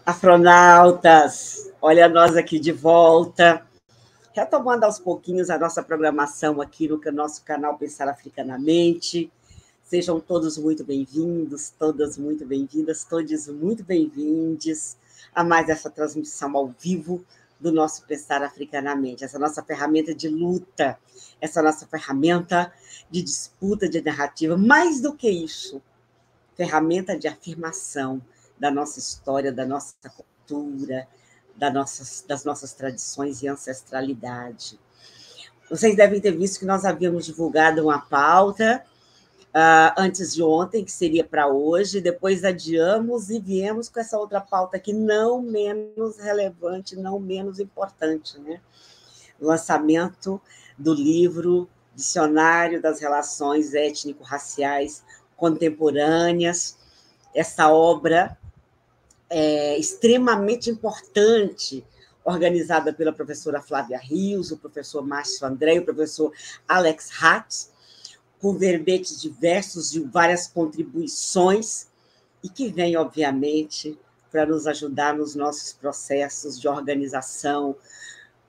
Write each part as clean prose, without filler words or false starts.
Astronautas, olha nós aqui de volta, retomando aos pouquinhos a nossa programação aqui no nosso canal Pensar Africanamente. Sejam todos muito bem-vindos, todas muito bem-vindas, todos muito bem-vindos a mais essa transmissão ao vivo do nosso Pensar Africanamente, essa nossa ferramenta de luta, essa nossa ferramenta de disputa de narrativa. Mais do que isso, ferramenta de afirmação da nossa história, da nossa cultura, das nossas tradições e ancestralidade. Vocês devem ter visto que nós havíamos divulgado uma pauta antes de ontem, que seria para hoje, depois adiamos e viemos com essa outra pauta aqui, não menos relevante, não menos importante, né? O lançamento do livro Dicionário das Relações Étnico-Raciais Contemporâneas, essa obra extremamente importante, organizada pela professora Flávia Rios, o professor Márcio André, o professor Alex Hatz, com verbetes diversos e várias contribuições, e que vem, obviamente, para nos ajudar nos nossos processos de organização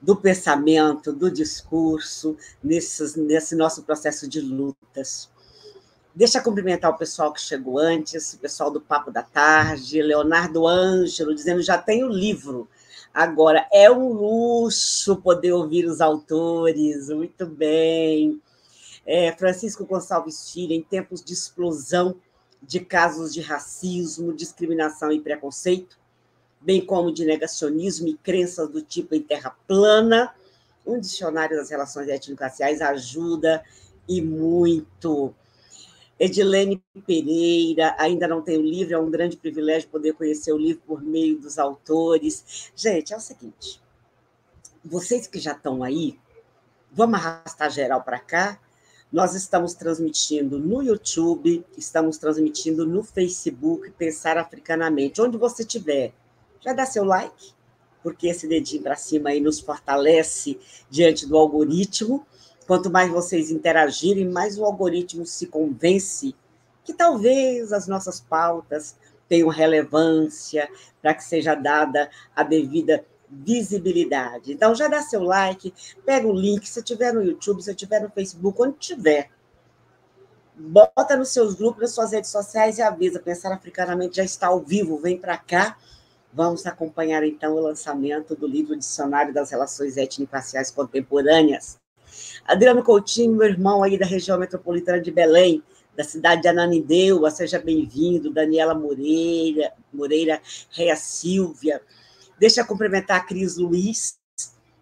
do pensamento, do discurso, nesse nosso processo de lutas. Deixa eu cumprimentar o pessoal que chegou antes, o pessoal do Papo da Tarde, Leonardo Ângelo, dizendo já tem o livro. Agora, é um luxo poder ouvir os autores, muito bem. Francisco Gonçalves Filho, em tempos de explosão de casos de racismo, discriminação e preconceito, bem como de negacionismo e crenças do tipo em terra plana, um dicionário das relações étnico-raciais ajuda e muito. Edilene Pereira, ainda não tem o livro, é um grande privilégio poder conhecer o livro por meio dos autores. Gente, é o seguinte, vocês que já estão aí, vamos arrastar geral para cá. Nós estamos transmitindo no YouTube, estamos transmitindo no Facebook, Pensar Africanamente. Onde você estiver, já dá seu like, porque esse dedinho para cima aí nos fortalece diante do algoritmo. Quanto mais vocês interagirem, mais o algoritmo se convence que talvez as nossas pautas tenham relevância para que seja dada a devida visibilidade. Então, já dá seu like, pega o link, se estiver no YouTube, se estiver no Facebook, onde tiver. Bota nos seus grupos, nas suas redes sociais e avisa. Pensar Africanamente já está ao vivo, vem para cá. Vamos acompanhar, então, o lançamento do livro Dicionário das Relações Étnico-Raciais Contemporâneas. Adriano Coutinho, meu irmão aí da região metropolitana de Belém, da cidade de Ananindeua, seja bem-vindo. Daniela Moreira, Réa Silvia. Deixa eu cumprimentar a Cris Luiz,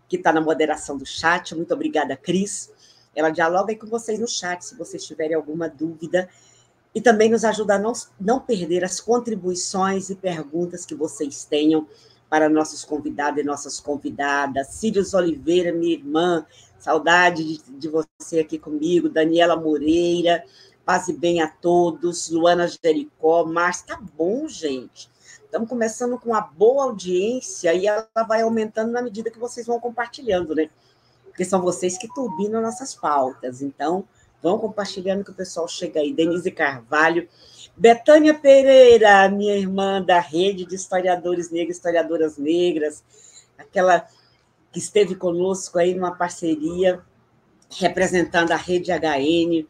que está na moderação do chat. Muito obrigada, Cris. Ela dialoga aí com vocês no chat, se vocês tiverem alguma dúvida. E também nos ajuda a não perder as contribuições e perguntas que vocês tenham para nossos convidados e nossas convidadas. Círios Oliveira, minha irmã, saudade de você aqui comigo. Daniela Moreira, paz e bem a todos. Luana Jericó, Márcia, tá bom, gente. Estamos começando com uma boa audiência e ela vai aumentando na medida que vocês vão compartilhando, né? Porque são vocês que turbinam nossas pautas. Então, vão compartilhando que o pessoal chega aí. Denise Carvalho, Betânia Pereira, minha irmã da rede de historiadores negros, historiadoras negras, aquela que esteve conosco aí numa parceria, representando a rede HN,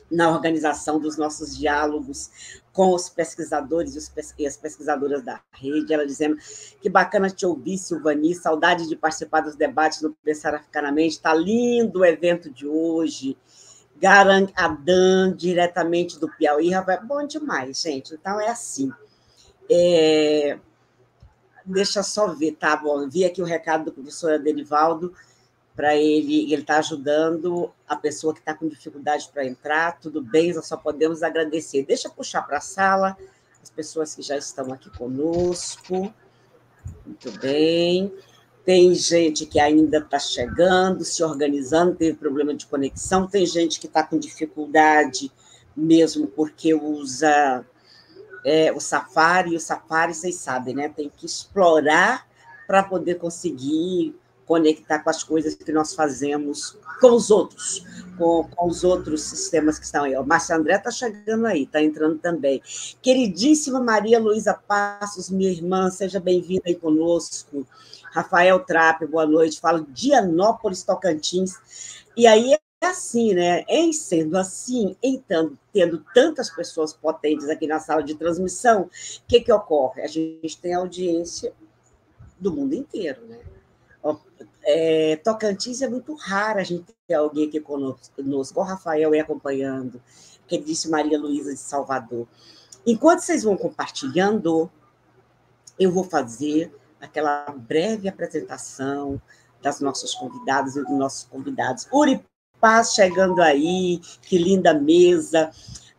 na organização dos nossos diálogos com os pesquisadores e as pesquisadoras da rede, ela dizendo que bacana te ouvir, Silvani, saudade de participar dos debates no Pensar Africanamente, está lindo o evento de hoje, Garang Adan, diretamente do Piauí, bom demais, gente, então é assim. Deixa eu só ver, tá bom, vi aqui o recado do professor Adenivaldo, para ele está ajudando a pessoa que está com dificuldade para entrar, tudo bem, nós só podemos agradecer. Deixa eu puxar para a sala as pessoas que já estão aqui conosco. Muito bem. Tem gente que ainda está chegando, se organizando, teve problema de conexão, tem gente que está com dificuldade mesmo porque usa o Safari, e o Safari, vocês sabem, né? Tem que explorar para poder conseguir conectar com as coisas que nós fazemos com os outros, com os outros sistemas que estão aí. O Márcio André está chegando aí, está entrando também. Queridíssima Maria Luísa Passos, minha irmã, seja bem-vinda aí conosco. Rafael Trapp, boa noite. Falo de Dianópolis, Tocantins. E aí é assim, né? Em sendo assim, então, tendo tantas pessoas potentes aqui na sala de transmissão, o que ocorre? A gente tem audiência do mundo inteiro, né? Tocantins é muito raro a gente ter alguém aqui conosco, o Rafael aí acompanhando, que disse Maria Luísa de Salvador. Enquanto vocês vão compartilhando, eu vou fazer aquela breve apresentação das nossas convidadas e dos nossos convidados. Uri Paz chegando aí, que linda mesa.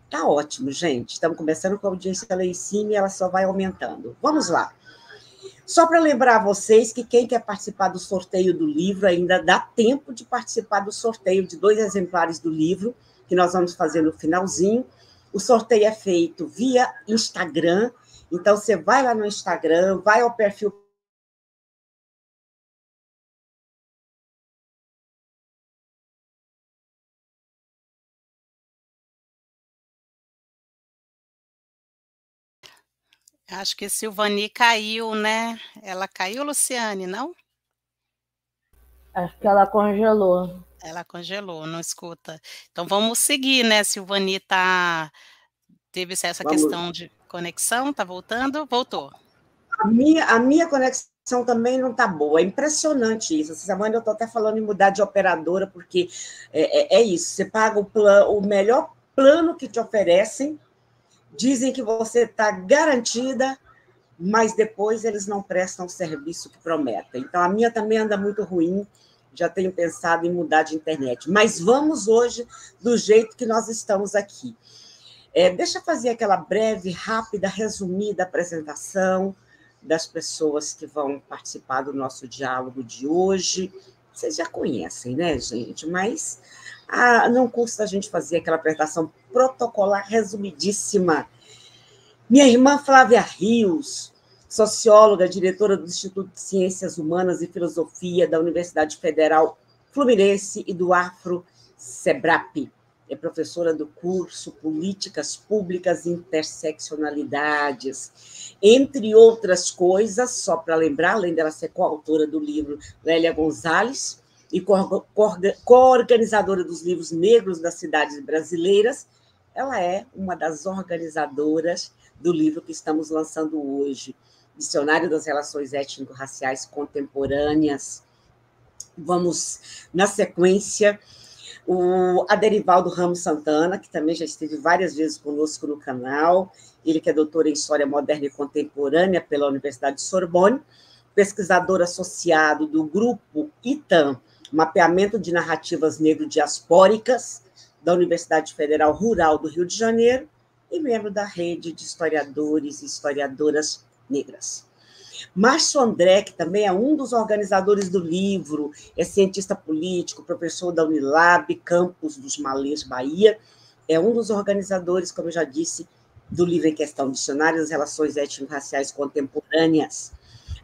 Tá ótimo, gente. Estamos começando com a audiência lá em cima e ela só vai aumentando. Vamos lá. Só para lembrar a vocês que quem quer participar do sorteio do livro, ainda dá tempo de participar do sorteio de 2 exemplares do livro, que nós vamos fazer no finalzinho. O sorteio é feito via Instagram, então você vai lá no Instagram, vai ao perfil. Acho que Silvani caiu, né? Ela caiu, Luciane, não? Acho que ela congelou. Ela congelou, não escuta. Então vamos seguir, né? Silvani teve essa questão de conexão, tá voltando? Voltou. A minha conexão também não está boa. É impressionante isso. Essa semana eu estou até falando em mudar de operadora, porque é isso. Você paga o melhor plano que te oferecem, dizem que você está garantida, mas depois eles não prestam o serviço que prometem. Então, a minha também anda muito ruim, já tenho pensado em mudar de internet. Mas vamos hoje do jeito que nós estamos aqui. Deixa eu fazer aquela breve, rápida, resumida apresentação das pessoas que vão participar do nosso diálogo de hoje. Vocês já conhecem, né, gente? Mas não custa a gente fazer aquela apresentação protocolar resumidíssima. Minha irmã Flávia Rios, socióloga, diretora do Instituto de Ciências Humanas e Filosofia da Universidade Federal Fluminense e do Afro-Sebrap. É professora do curso Políticas Públicas e Interseccionalidades. Entre outras coisas, só para lembrar, além dela ser coautora do livro Lélia Gonzalez e coorganizadora dos livros negros das cidades brasileiras, ela é uma das organizadoras do livro que estamos lançando hoje, Dicionário das Relações Étnico-Raciais Contemporâneas. Vamos, na sequência, o Aderivaldo Ramos Santana, que também já esteve várias vezes conosco no canal, ele que é doutor em História Moderna e Contemporânea pela Universidade de Sorbonne, pesquisador associado do grupo ITAM, Mapeamento de Narrativas Negro-Diaspóricas, da Universidade Federal Rural do Rio de Janeiro, e membro da rede de historiadores e historiadoras negras. Márcio André, que também é um dos organizadores do livro, é cientista político, professor da Unilab, campus dos Malês, Bahia, é um dos organizadores, como eu já disse, do livro em questão, Dicionário das Relações Étnico-Raciais Contemporâneas,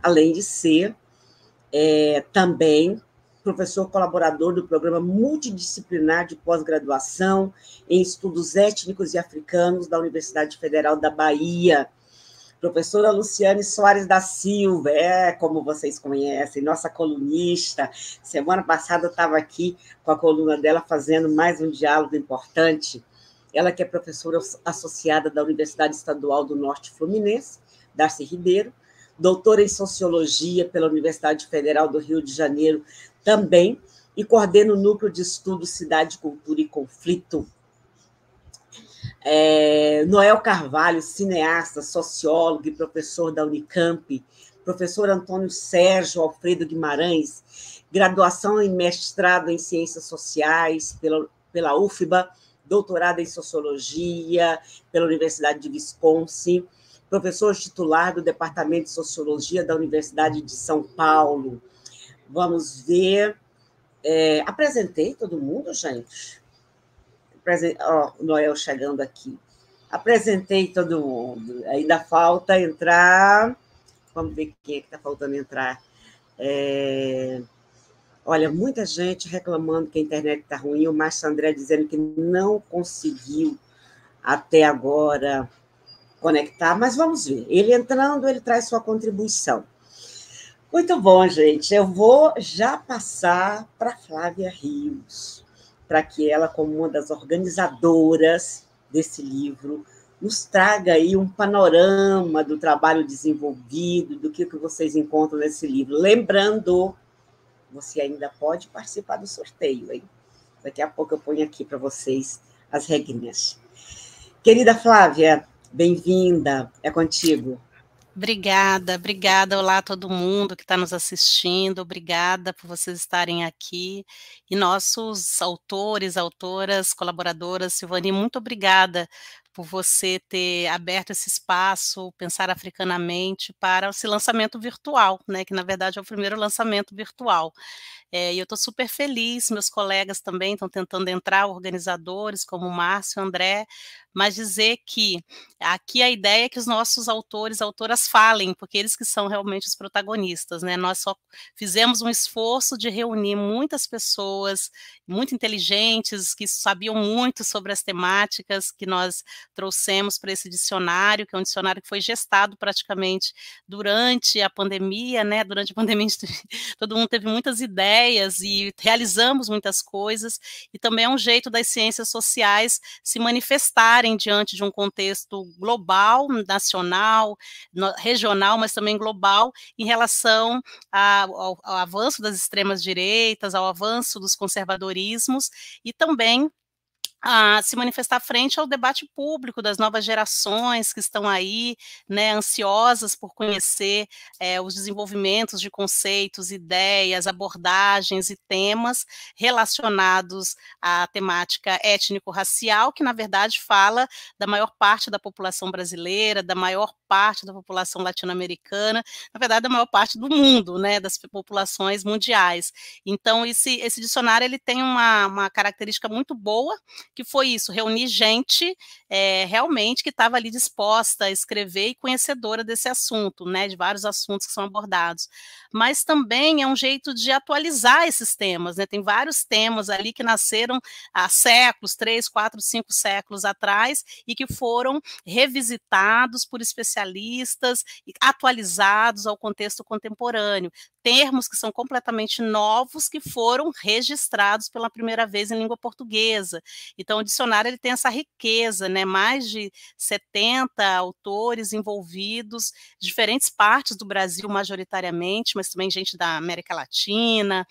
além de ser também professor colaborador do programa multidisciplinar de pós-graduação em estudos étnicos e africanos da Universidade Federal da Bahia. Professora Luciane Soares da Silva, como vocês conhecem, nossa colunista. Semana passada eu estava aqui com a coluna dela fazendo mais um diálogo importante. Ela que é professora associada da Universidade Estadual do Norte Fluminense, Darcy Ribeiro, doutora em Sociologia pela Universidade Federal do Rio de Janeiro também, e coordena o Núcleo de Estudos Cidade, Cultura e Conflito. Noel Carvalho, cineasta, sociólogo e professor da Unicamp, professor Antônio Sérgio Alfredo Guimarães, graduação em mestrado em Ciências Sociais pela UFBA, doutorado em Sociologia pela Universidade de Wisconsin, professor titular do Departamento de Sociologia da Universidade de São Paulo. Vamos ver. Apresentei todo mundo, gente? O Noel chegando aqui. Apresentei todo mundo. Ainda falta entrar. Vamos ver quem é que está faltando entrar. Olha, muita gente reclamando que a internet está ruim, o Márcio André dizendo que não conseguiu até agora conectar, mas vamos ver. Ele entrando, ele traz sua contribuição. Muito bom, gente. Eu vou já passar para Flávia Rios, para que ela, como uma das organizadoras desse livro, nos traga aí um panorama do trabalho desenvolvido, do que vocês encontram nesse livro. Lembrando, você ainda pode participar do sorteio, hein? Daqui a pouco eu ponho aqui para vocês as regrinhas. Querida Flávia, bem-vinda, é contigo. Obrigada, obrigada. Olá a todo mundo que está nos assistindo, obrigada por vocês estarem aqui. E nossos autores, autoras, colaboradoras, Silvani, muito obrigada por você ter aberto esse espaço, Pensar Africanamente, para esse lançamento virtual, né, que na verdade é o primeiro lançamento virtual. E eu estou super feliz, meus colegas também estão tentando entrar, organizadores como o Márcio, André, mas dizer que aqui a ideia é que os nossos autores, autoras falem, porque eles que são realmente os protagonistas, né? Nós só fizemos um esforço de reunir muitas pessoas muito inteligentes, que sabiam muito sobre as temáticas que nós trouxemos para esse dicionário, que é um dicionário que foi gestado praticamente durante a pandemia, né? Durante a pandemia todo mundo teve muitas ideias e realizamos muitas coisas, e também é um jeito das ciências sociais se manifestarem diante de um contexto global, nacional, regional, mas também global, em relação ao avanço das extremas direitas, ao avanço dos conservadorismos, e também a se manifestar frente ao debate público das novas gerações que estão aí, né, ansiosas por conhecer os desenvolvimentos de conceitos, ideias, abordagens e temas relacionados à temática étnico-racial, que na verdade fala da maior parte da população brasileira, da maior parte da população latino-americana, na verdade da maior parte do mundo, né, das populações mundiais. Então esse dicionário ele tem uma característica muito boa, que foi isso, reunir gente realmente que estava ali disposta a escrever e conhecedora desse assunto, né, de vários assuntos que são abordados. Mas também é um jeito de atualizar esses temas, né, tem vários temas ali que nasceram há séculos, 3, 4, 5 séculos atrás, e que foram revisitados por especialistas e atualizados ao contexto contemporâneo. Termos que são completamente novos, que foram registrados pela primeira vez em língua portuguesa. Então, o dicionário ele tem essa riqueza, né? Mais de 70 autores envolvidos, diferentes partes do Brasil, majoritariamente, mas também gente da América Latina,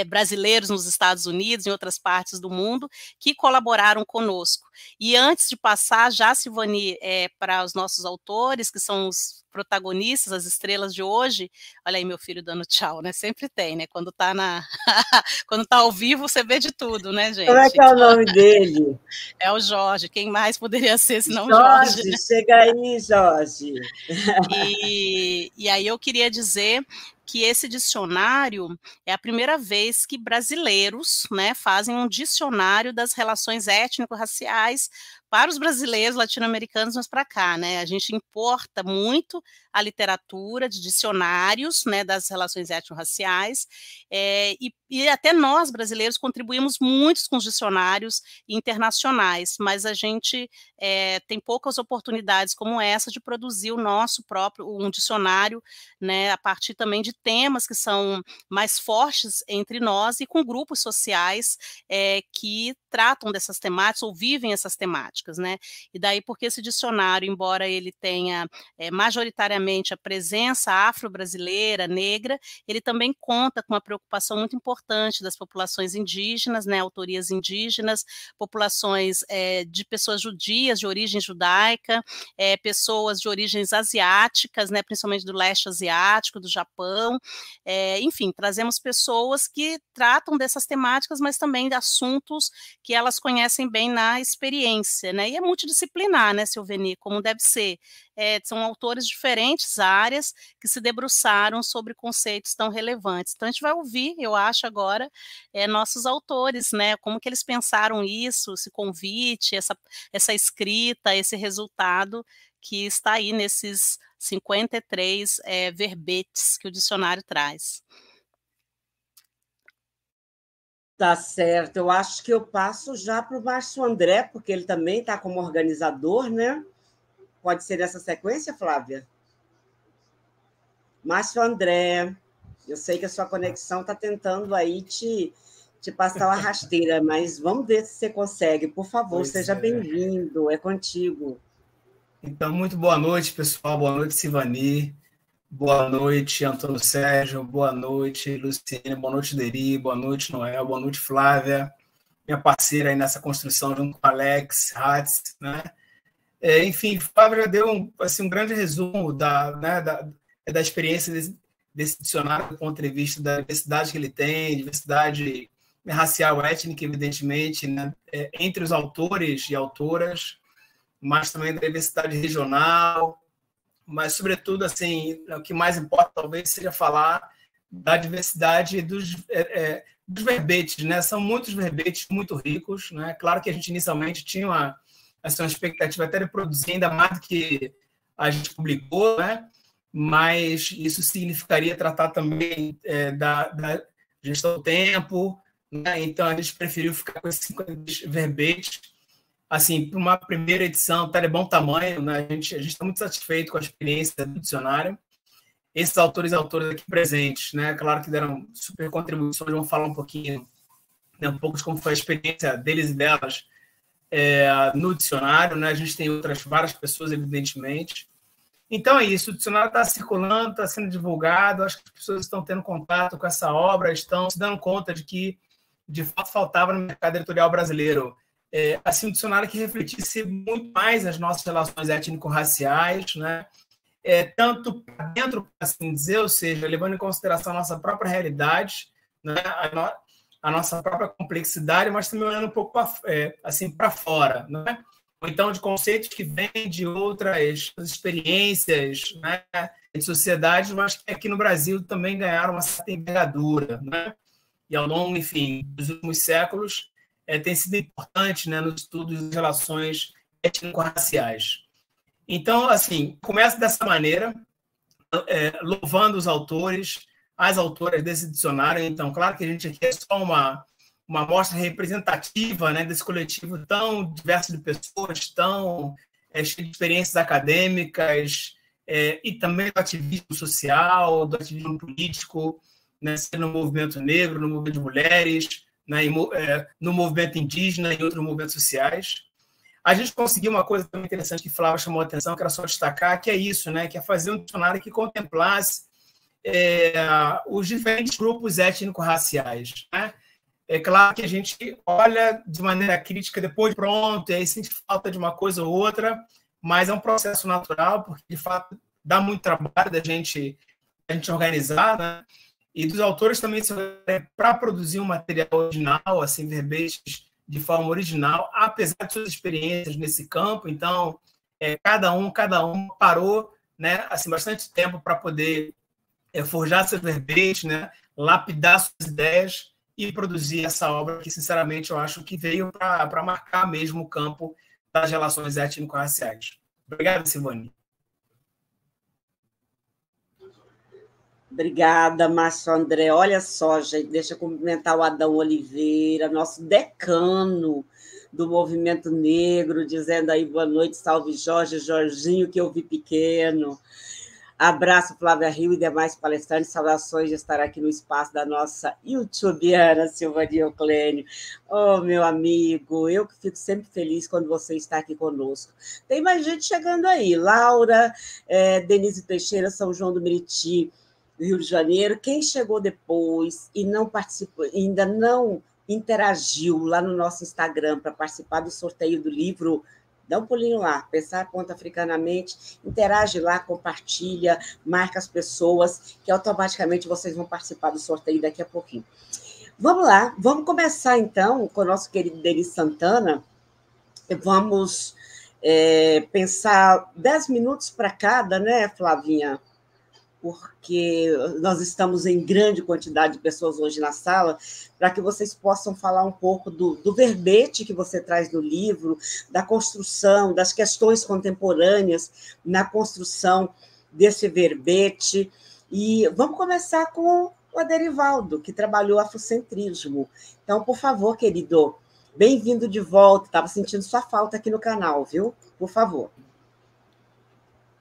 brasileiros nos Estados Unidos, em outras partes do mundo, que colaboraram conosco. E antes de passar, já, Silvani, para os nossos autores, que são os protagonistas, as estrelas de hoje, olha aí meu filho dando tchau, né? Sempre tem, né? Quando tá quando tá ao vivo, você vê de tudo, né, gente? Como é que é o nome dele? É o Jorge, quem mais poderia ser senão o Jorge, Jorge, né? chega aí, Jorge. E aí eu queria dizer que esse dicionário é a primeira vez que brasileiros, né, fazem um dicionário das relações étnico-raciais para os brasileiros latino-americanos, mas para cá, né? A gente importa muito a literatura de dicionários, né, das relações étnico-raciais, e até nós, brasileiros, contribuímos muito com os dicionários internacionais, mas a gente tem poucas oportunidades como essa de produzir o nosso próprio, um dicionário, né, a partir também de temas que são mais fortes entre nós e com grupos sociais que tratam dessas temáticas ou vivem essas temáticas, né? E daí porque esse dicionário, embora ele tenha majoritariamente a presença afro-brasileira, negra, ele também conta com uma preocupação muito importante das populações indígenas, né, autorias indígenas, populações de pessoas judias, de origem judaica, pessoas de origens asiáticas, né, principalmente do leste asiático, do Japão, enfim, trazemos pessoas que tratam dessas temáticas, mas também de assuntos que elas conhecem bem na experiência, né, e é multidisciplinar, né, Silveni, como deve ser. São autores de diferentes áreas que se debruçaram sobre conceitos tão relevantes. Então, a gente vai ouvir, eu acho, agora, nossos autores, né, como que eles pensaram isso, esse convite, essa escrita, esse resultado que está aí nesses 53 verbetes que o dicionário traz. Tá certo. Eu acho que eu passo já para o Márcio André, porque ele também está como organizador, né? Pode ser nessa sequência, Flávia? Márcio André, eu sei que a sua conexão está tentando aí te passar uma rasteira, mas vamos ver se você consegue. Por favor, seja bem-vindo, é contigo. Então, muito boa noite, pessoal. Boa noite, Sivani. Boa noite, Antônio Sérgio. Boa noite, Luciene. Boa noite, Deri. Boa noite, Noel. Boa noite, Flávia. Minha parceira aí nessa construção junto com Alex Hatz, né? Enfim, Flávia já deu um grande resumo da experiência desse dicionário do ponto de vista da diversidade que ele tem, diversidade racial, étnica, evidentemente, né? Entre os autores e autoras, mas também da diversidade regional, mas, sobretudo, assim, o que mais importa, talvez, seja falar da diversidade dos verbetes, né? São muitos verbetes muito ricos, né? Claro que a gente, inicialmente, tinha uma expectativa até de produzir ainda mais do que a gente publicou, né? Mas isso significaria tratar também da gestão do tempo, né? Então, a gente preferiu ficar com esses 50 verbetes. Assim, para uma primeira edição, tá de bom tamanho, né? A gente está muito satisfeito com a experiência do dicionário. Esses autores e autoras aqui presentes, né? Claro que deram super contribuições, vamos falar um pouquinho, né? Um pouco de como foi a experiência deles e delas no dicionário, né? A gente tem várias pessoas, evidentemente. Então é isso, o dicionário está circulando, está sendo divulgado, acho que as pessoas estão tendo contato com essa obra, estão se dando conta de que, de fato, faltava no mercado editorial brasileiro assim, um dicionário que refletisse muito mais as nossas relações étnico-raciais, né? Tanto para dentro, assim dizer, ou seja, levando em consideração a nossa própria realidade, né? A nossa própria complexidade, mas também olhando um pouco assim, para fora, né? Ou então de conceitos que vêm de outras experiências, né? De sociedade, mas que aqui no Brasil também ganharam uma certa envergadura, né? E ao longo, enfim, dos últimos séculos, tem sido importante, né, no estudo das relações étnico-raciais. Então, assim, começa dessa maneira, louvando os autores, as autoras desse dicionário. Então, claro que a gente aqui é só uma amostra representativa, né, desse coletivo tão diverso de pessoas, tão cheio de experiências acadêmicas, e também do ativismo social, do ativismo político, né, no movimento negro, no movimento de mulheres, né, no movimento indígena e outros movimentos sociais. A gente conseguiu uma coisa também interessante que Flávia chamou a atenção, que era só destacar, que é isso, né, que é fazer um dicionário que contemplasse os diferentes grupos étnico-raciais, né? É claro que a gente olha de maneira crítica depois pronto, e aí sente falta de uma coisa ou outra, mas é um processo natural, porque, de fato, dá muito trabalho da gente organizar, né? E dos autores também para produzir um material original, assim, verbetes de forma original, apesar de suas experiências nesse campo. Então, cada um parou, né, assim, bastante tempo para poder forjar seus verbetes, né, lapidar suas ideias e produzir essa obra que, sinceramente, eu acho que veio para marcar mesmo o campo das relações étnico-raciais. Obrigado, Sivani. Obrigada, Márcio André. Olha só, gente, deixa eu cumprimentar o Adão Oliveira, nosso decano do movimento negro, dizendo aí boa noite, salve Jorge, Jorginho, que eu vi pequeno. Abraço, Flávia Rio e demais palestrantes, saudações de estar aqui no espaço da nossa youtubiana Silvani Euclênio. Oh, meu amigo, eu que fico sempre feliz quando você está aqui conosco. Tem mais gente chegando aí, Laura, Denise Teixeira, São João do Meriti, Rio de Janeiro. Quem chegou depois e não participou, ainda não interagiu lá no nosso Instagram para participar do sorteio do livro, dá um pulinho lá, Pensar Panafricanamente, interage lá, compartilha, marca as pessoas, que automaticamente vocês vão participar do sorteio daqui a pouquinho. Vamos lá, vamos começar então com o nosso querido Denis Santana. Vamos pensar 10 minutos para cada, né, Flavinha? Porque nós estamos em grande quantidade de pessoas hoje na sala, para que vocês possam falar um pouco do verbete que você traz no livro, da construção, das questões contemporâneas na construção desse verbete. E vamos começar com o Aderivaldo, que trabalhou afrocentrismo. Então, por favor, querido, bem-vindo de volta. Estava sentindo sua falta aqui no canal, viu? Por favor.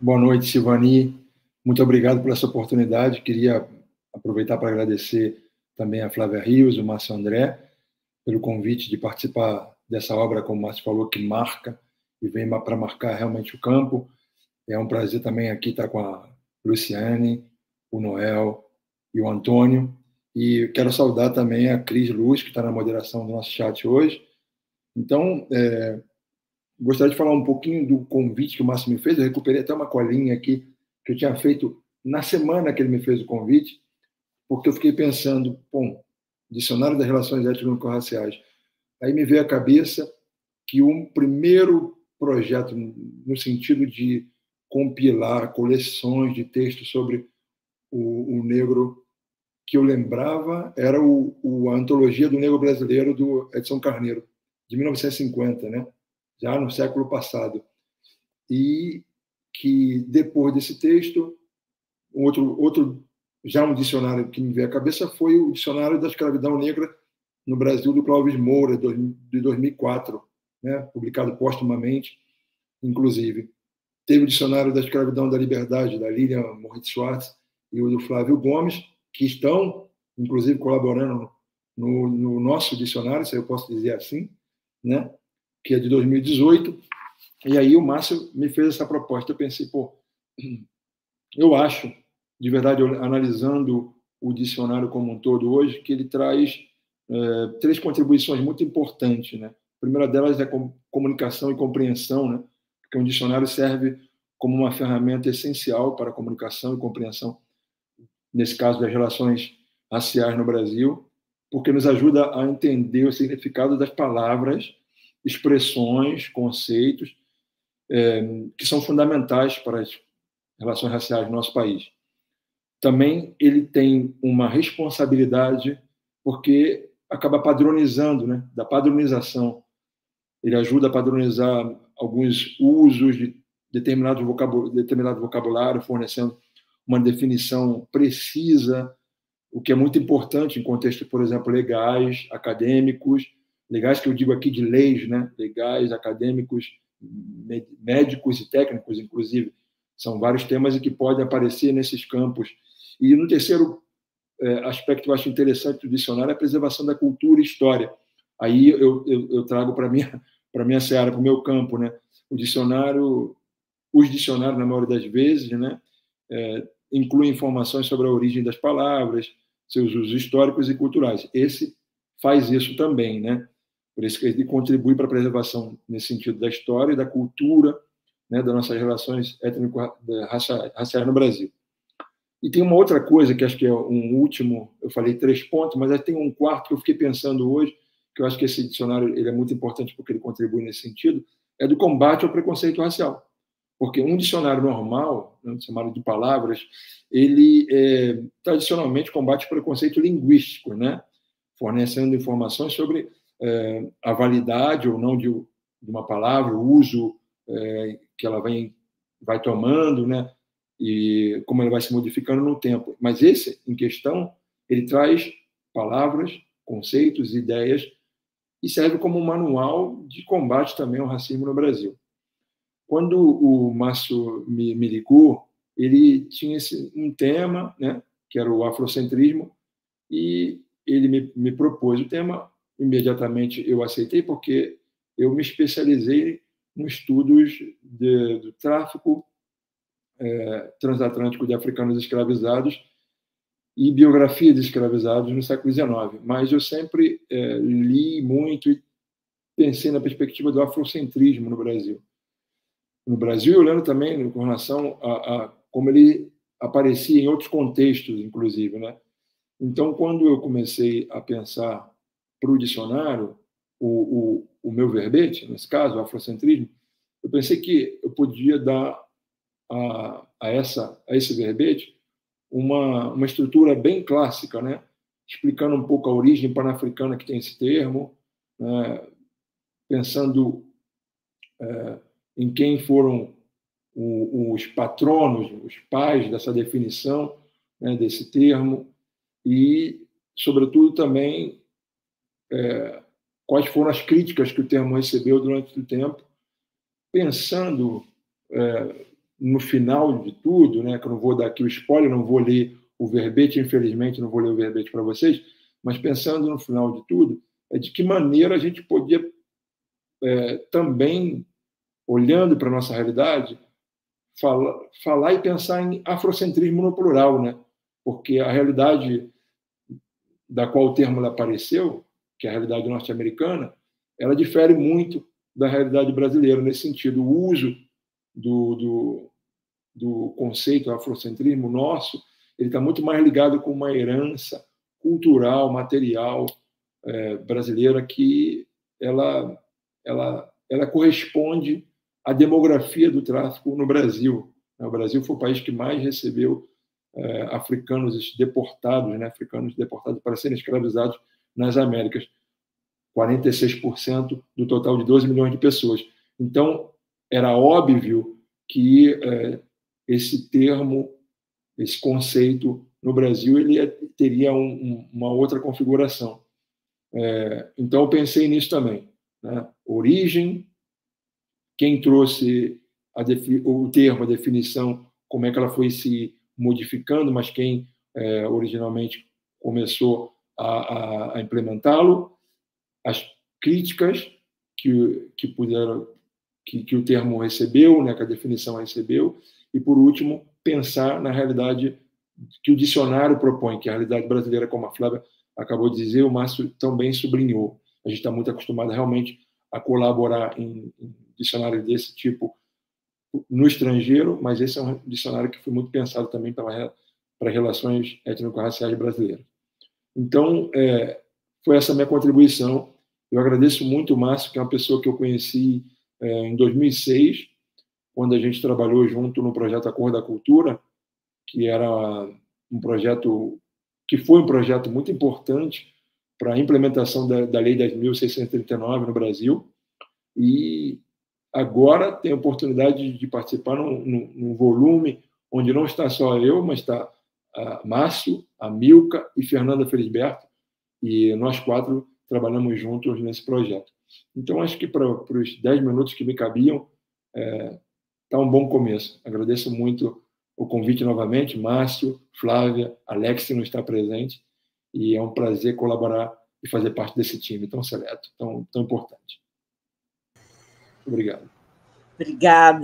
Boa noite, Silvani. Muito obrigado por essa oportunidade. Queria aproveitar para agradecer também a Flávia Rios, o Márcio André, pelo convite de participar dessa obra, como o Márcio falou, que marca e vem para marcar realmente o campo. É um prazer também aqui estar com a Luciane, o Noel e o Antônio. E quero saudar também a Cris Luz, que está na moderação do nosso chat hoje. Então, gostaria de falar um pouquinho do convite que o Márcio me fez. Eu recuperei até uma colinha aqui que eu tinha feito na semana que ele me fez o convite, porque eu fiquei pensando, bom, Dicionário das Relações Étnico-Raciais. Aí me veio à cabeça que um primeiro projeto no sentido de compilar coleções de textos sobre o negro que eu lembrava era a Antologia do Negro Brasileiro, do Edson Carneiro, de 1950, né? Já no século passado. E que, depois desse texto, já um dicionário que me veio à cabeça foi o Dicionário da Escravidão Negra no Brasil, do Clóvis Moura, de 2004, né? Publicado póstumamente, inclusive. Teve o Dicionário da Escravidão da Liberdade, da Lilian Moritz Schwartz, e o do Flávio Gomes, que estão, inclusive, colaborando no nosso dicionário, se eu posso dizer assim, né? Que é de 2018. E aí o Márcio me fez essa proposta. Eu pensei, pô, eu acho, de verdade, analisando o dicionário como um todo hoje, que ele traz 3 contribuições muito importantes, né? A primeira delas é comunicação e compreensão, né? Porque um dicionário serve como uma ferramenta essencial para a comunicação e compreensão, nesse caso, das relações raciais no Brasil, porque nos ajuda a entender o significado das palavras, expressões, conceitos, que são fundamentais para as relações raciais no nosso país. Também ele tem uma responsabilidade, porque acaba padronizando, né? Da padronização. Ele ajuda a padronizar alguns usos de determinado vocabulário, fornecendo uma definição precisa, o que é muito importante em contextos, por exemplo, legais, acadêmicos, legais que eu digo aqui de leis, né? Legais, acadêmicos, médicos e técnicos, inclusive. São vários temas que podem aparecer nesses campos. E no terceiro aspecto que eu acho interessante do dicionário é a preservação da cultura e história. Aí eu trago para a minha seara, para o meu campo, né? Os dicionários, na maioria das vezes, né? Incluem informações sobre a origem das palavras, seus usos históricos e culturais. Esse faz isso também, né? Por isso que ele contribui para a preservação, nesse sentido, da história e da cultura, né, das nossas relações étnico-raciais no Brasil. E tem uma outra coisa, que acho que é um último, eu falei 3 pontos, mas aí tem um quarto que eu fiquei pensando hoje, que eu acho que esse dicionário ele é muito importante porque ele contribui nesse sentido, é do combate ao preconceito racial. Porque um dicionário normal, um dicionário de palavras, ele tradicionalmente combate o preconceito linguístico, né? Fornecendo informações sobre a validade ou não de uma palavra, o uso que ela vai tomando, né? E como ela vai se modificando no tempo. Mas esse, em questão, ele traz palavras, conceitos, ideias e serve como um manual de combate também ao racismo no Brasil. Quando o Márcio me ligou, ele tinha um tema, né, que era o afrocentrismo, e ele me propôs o tema. Imediatamente eu aceitei, porque eu me especializei nos estudos do tráfico transatlântico de africanos escravizados e biografia de escravizados no século XIX. Mas eu sempre li muito e pensei na perspectiva do afrocentrismo no Brasil. No Brasil, olhando também com relação a como ele aparecia em outros contextos, inclusive, né? Então, quando eu comecei a pensar para o dicionário, o meu verbete, nesse caso, o afrocentrismo, eu pensei que eu podia dar a esse verbete uma estrutura bem clássica, né? Explicando um pouco a origem panafricana que tem esse termo, né? Pensando em quem foram os patronos, os pais dessa definição, né, desse termo, e, sobretudo, também quais foram as críticas que o termo recebeu durante o tempo, pensando no final de tudo, né, que eu não vou dar aqui o spoiler, não vou ler o verbete, infelizmente, não vou ler o verbete para vocês, mas pensando no final de tudo, de que maneira a gente podia também, olhando para a nossa realidade, falar e pensar em afrocentrismo no plural, né? Porque a realidade da qual o termo apareceu, que é a realidade norte-americana, ela difere muito da realidade brasileira, nesse sentido. O uso do conceito afrocentrismo nosso, ele está muito mais ligado com uma herança cultural, material brasileira, que ela corresponde à demografia do tráfico no Brasil. O Brasil foi o país que mais recebeu africanos deportados, né, africanos deportados para serem escravizados nas Américas, 46% do total de 12 milhões de pessoas. Então, era óbvio que esse termo, esse conceito no Brasil, ele teria uma outra configuração. Então, eu pensei nisso também, né? Origem, quem trouxe o termo, a definição, como é que ela foi se modificando, mas quem originalmente começou a implementá-lo, as críticas que o termo recebeu, né, que a definição recebeu, e, por último, pensar na realidade que o dicionário propõe, que é a realidade brasileira, como a Flávia acabou de dizer, o Márcio também sublinhou. A gente está muito acostumado realmente a colaborar em dicionários desse tipo no estrangeiro, mas esse é um dicionário que foi muito pensado também para relações étnico-raciais brasileiras. Então, foi essa a minha contribuição. Eu agradeço muito o Márcio, que é uma pessoa que eu conheci em 2006, quando a gente trabalhou junto no projeto A Cor da Cultura, que era um projeto que foi um projeto muito importante para a implementação da Lei 10.639 no Brasil, e agora tem a oportunidade de participar num volume onde não está só eu, mas está Márcio, a Milka e Fernanda Felisberto, e nós 4 trabalhamos juntos nesse projeto. Então, acho que para os 10 minutos que me cabiam, está um bom começo. Agradeço muito o convite novamente, Márcio, Flávia, Alex, que não está presente, e é um prazer colaborar e fazer parte desse time tão seleto, tão importante. Obrigado.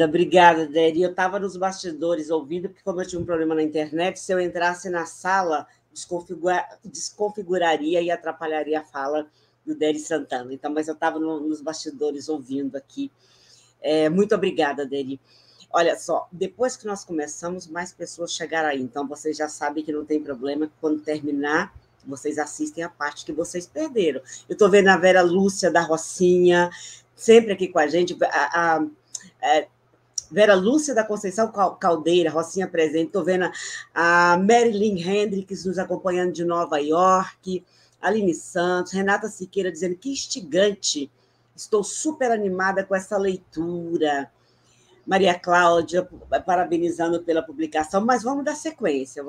Obrigada, Deri. Eu estava nos bastidores ouvindo, porque como eu tinha um problema na internet, se eu entrasse na sala, desconfiguraria e atrapalharia a fala do Deri Santana. Então, mas eu estava nos bastidores ouvindo aqui. Muito obrigada, Deri. Olha só, depois que nós começamos, mais pessoas chegaram aí. Então, vocês já sabem que não tem problema. Quando terminar, vocês assistem a parte que vocês perderam. Eu estou vendo a Vera Lúcia da Rocinha, sempre aqui com a gente. Vera Lúcia da Conceição Caldeira, Rocinha presente. Estou vendo a Marilyn Hendricks nos acompanhando de Nova York, Aline Santos, Renata Siqueira dizendo que instigante. Estou super animada com essa leitura. Maria Cláudia, parabenizando pela publicação, mas vamos dar sequência,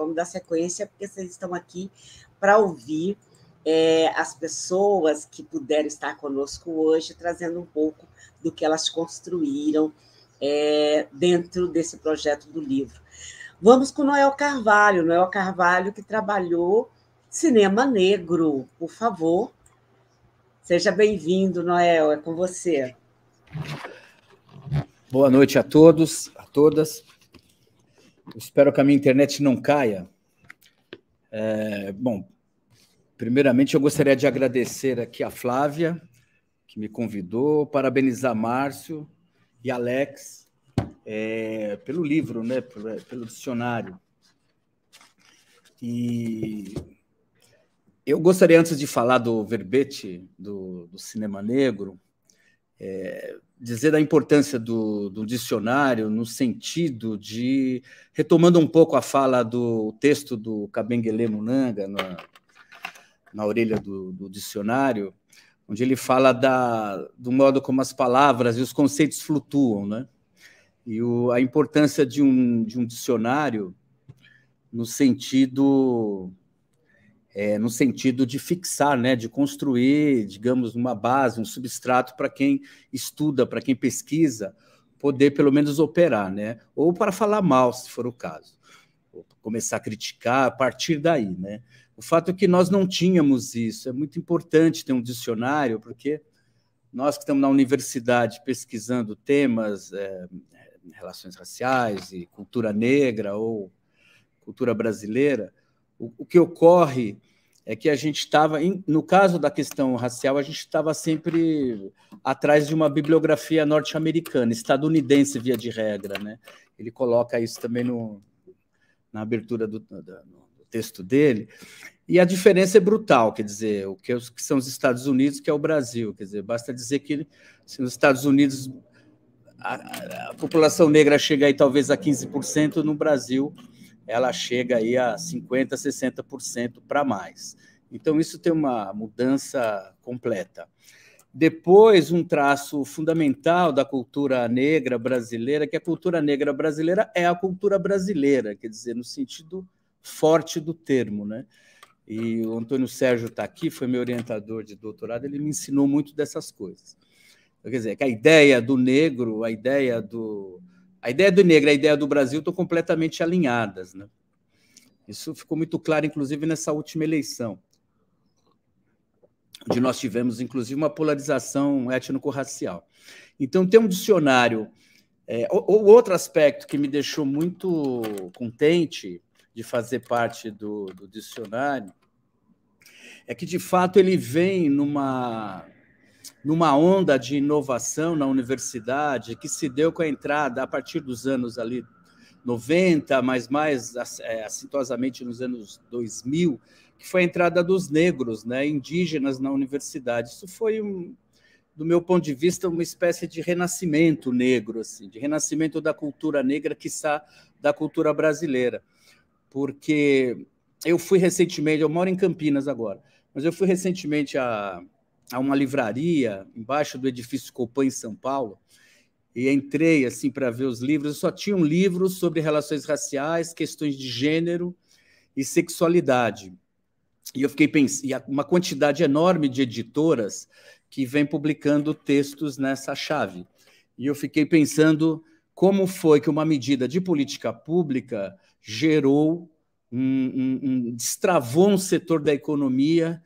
porque vocês estão aqui para ouvir as pessoas que puderam estar conosco hoje, trazendo um pouco do que elas construíram dentro desse projeto do livro. Vamos com Noel Carvalho, que trabalhou cinema negro, por favor. Seja bem-vindo, Noel, é com você. Boa noite a todos, a todas. Eu espero que a minha internet não caia. Bom, primeiramente eu gostaria de agradecer aqui a Flávia, que me convidou, parabenizar Márcio e Alex pelo livro, né, pelo dicionário. E eu gostaria, antes de falar do verbete do cinema negro, dizer da importância do dicionário no sentido de, retomando um pouco a fala do texto do Kabengele Munanga na orelha do dicionário, onde ele fala do modo como as palavras e os conceitos flutuam, né? E a importância de um dicionário no sentido no sentido de fixar, né, de construir, digamos, uma base, um substrato para quem estuda, para quem pesquisa, poder pelo menos operar, né? Ou para falar mal, se for o caso, ou começar a criticar a partir daí, né? O fato é que nós não tínhamos isso. É muito importante ter um dicionário, porque nós que estamos na universidade pesquisando temas, relações raciais e cultura negra ou cultura brasileira, o que ocorre é que a gente estava, no caso da questão racial, a gente estava sempre atrás de uma bibliografia norte-americana, estadunidense, via de regra, né? Ele coloca isso também na abertura do texto dele, e a diferença é brutal, quer dizer, o que são os Estados Unidos, que é o Brasil, quer dizer, basta dizer que se nos Estados Unidos a população negra chega aí talvez a 15%, no Brasil ela chega aí a 50%, 60% para mais. Então, isso tem uma mudança completa. Depois, um traço fundamental da cultura negra brasileira, que a cultura negra brasileira é a cultura brasileira, quer dizer, no sentido forte do termo, né? E o Antônio Sérgio está aqui, foi meu orientador de doutorado, ele me ensinou muito dessas coisas. Quer dizer, que a ideia do negro, a ideia do negro e a ideia do Brasil estão completamente alinhadas, né? Isso ficou muito claro, inclusive, nessa última eleição, onde nós tivemos, inclusive, uma polarização étnico-racial. Então, tem um dicionário. O outro aspecto que me deixou muito contente de fazer parte do dicionário é que, de fato, ele vem numa onda de inovação na universidade que se deu com a entrada, a partir dos anos ali 90, mas mais assintosamente nos anos 2000, que foi a entrada dos negros, né, indígenas na universidade. Isso foi, do meu ponto de vista, uma espécie de renascimento negro, assim, de renascimento da cultura negra, quiçá da cultura brasileira. Porque eu fui recentemente, eu moro em Campinas agora, mas eu fui recentemente a uma livraria embaixo do edifício Copan, em São Paulo, e entrei assim para ver os livros. Só tinham livros sobre relações raciais, questões de gênero e sexualidade. E eu fiquei pensando, e uma quantidade enorme de editoras que vem publicando textos nessa chave. E eu fiquei pensando como foi que uma medida de política pública gerou destravou um setor da economia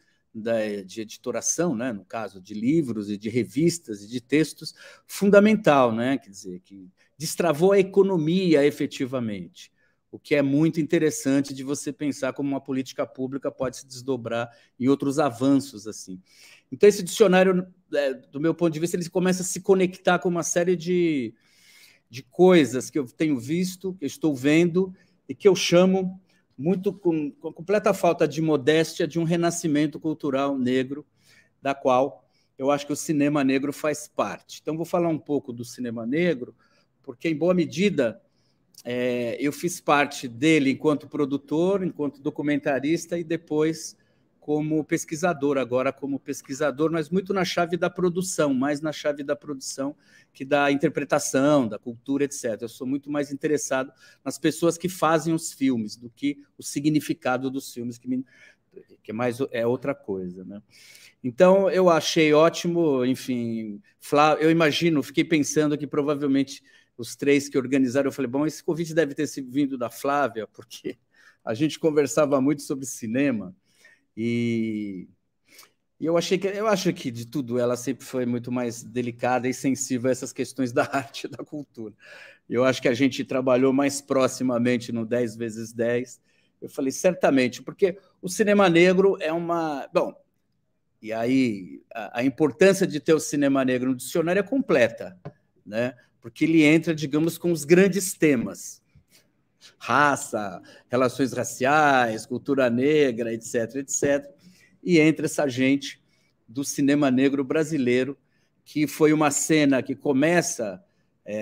de editoração, né, no caso de livros e de revistas e de textos, fundamental, né, quer dizer, que destravou a economia efetivamente, o que é muito interessante de você pensar como uma política pública pode se desdobrar em outros avanços assim. Então, esse dicionário, do meu ponto de vista, ele começa a se conectar com uma série de coisas que eu tenho visto, que eu estou vendo, e que eu chamo, muito com completa falta de modéstia, de um renascimento cultural negro, da qual eu acho que o cinema negro faz parte. Então, vou falar um pouco do cinema negro, porque, em boa medida, eu fiz parte dele enquanto produtor, enquanto documentarista e depois como pesquisador, agora como pesquisador, mas muito na chave da produção, mais na chave da produção que da interpretação, da cultura, etc. Eu sou muito mais interessado nas pessoas que fazem os filmes do que o significado dos filmes, que mais é outra coisa, né? Então, eu achei ótimo, enfim, eu imagino, fiquei pensando que provavelmente os três que organizaram, eu falei, bom, esse convite deve ter vindo da Flávia, porque a gente conversava muito sobre cinema, e eu acho que de tudo ela sempre foi muito mais delicada e sensível a essas questões da arte e da cultura. Eu acho que a gente trabalhou mais proximamente no 10x10. Eu falei, certamente, porque o cinema negro é uma... Bom, e aí a importância de ter o cinema negro no dicionário é completa, né? Porque ele entra, digamos, com os grandes temas. Raça, relações raciais, cultura negra, etc., etc., e entra essa gente do cinema negro brasileiro, que foi uma cena que começa...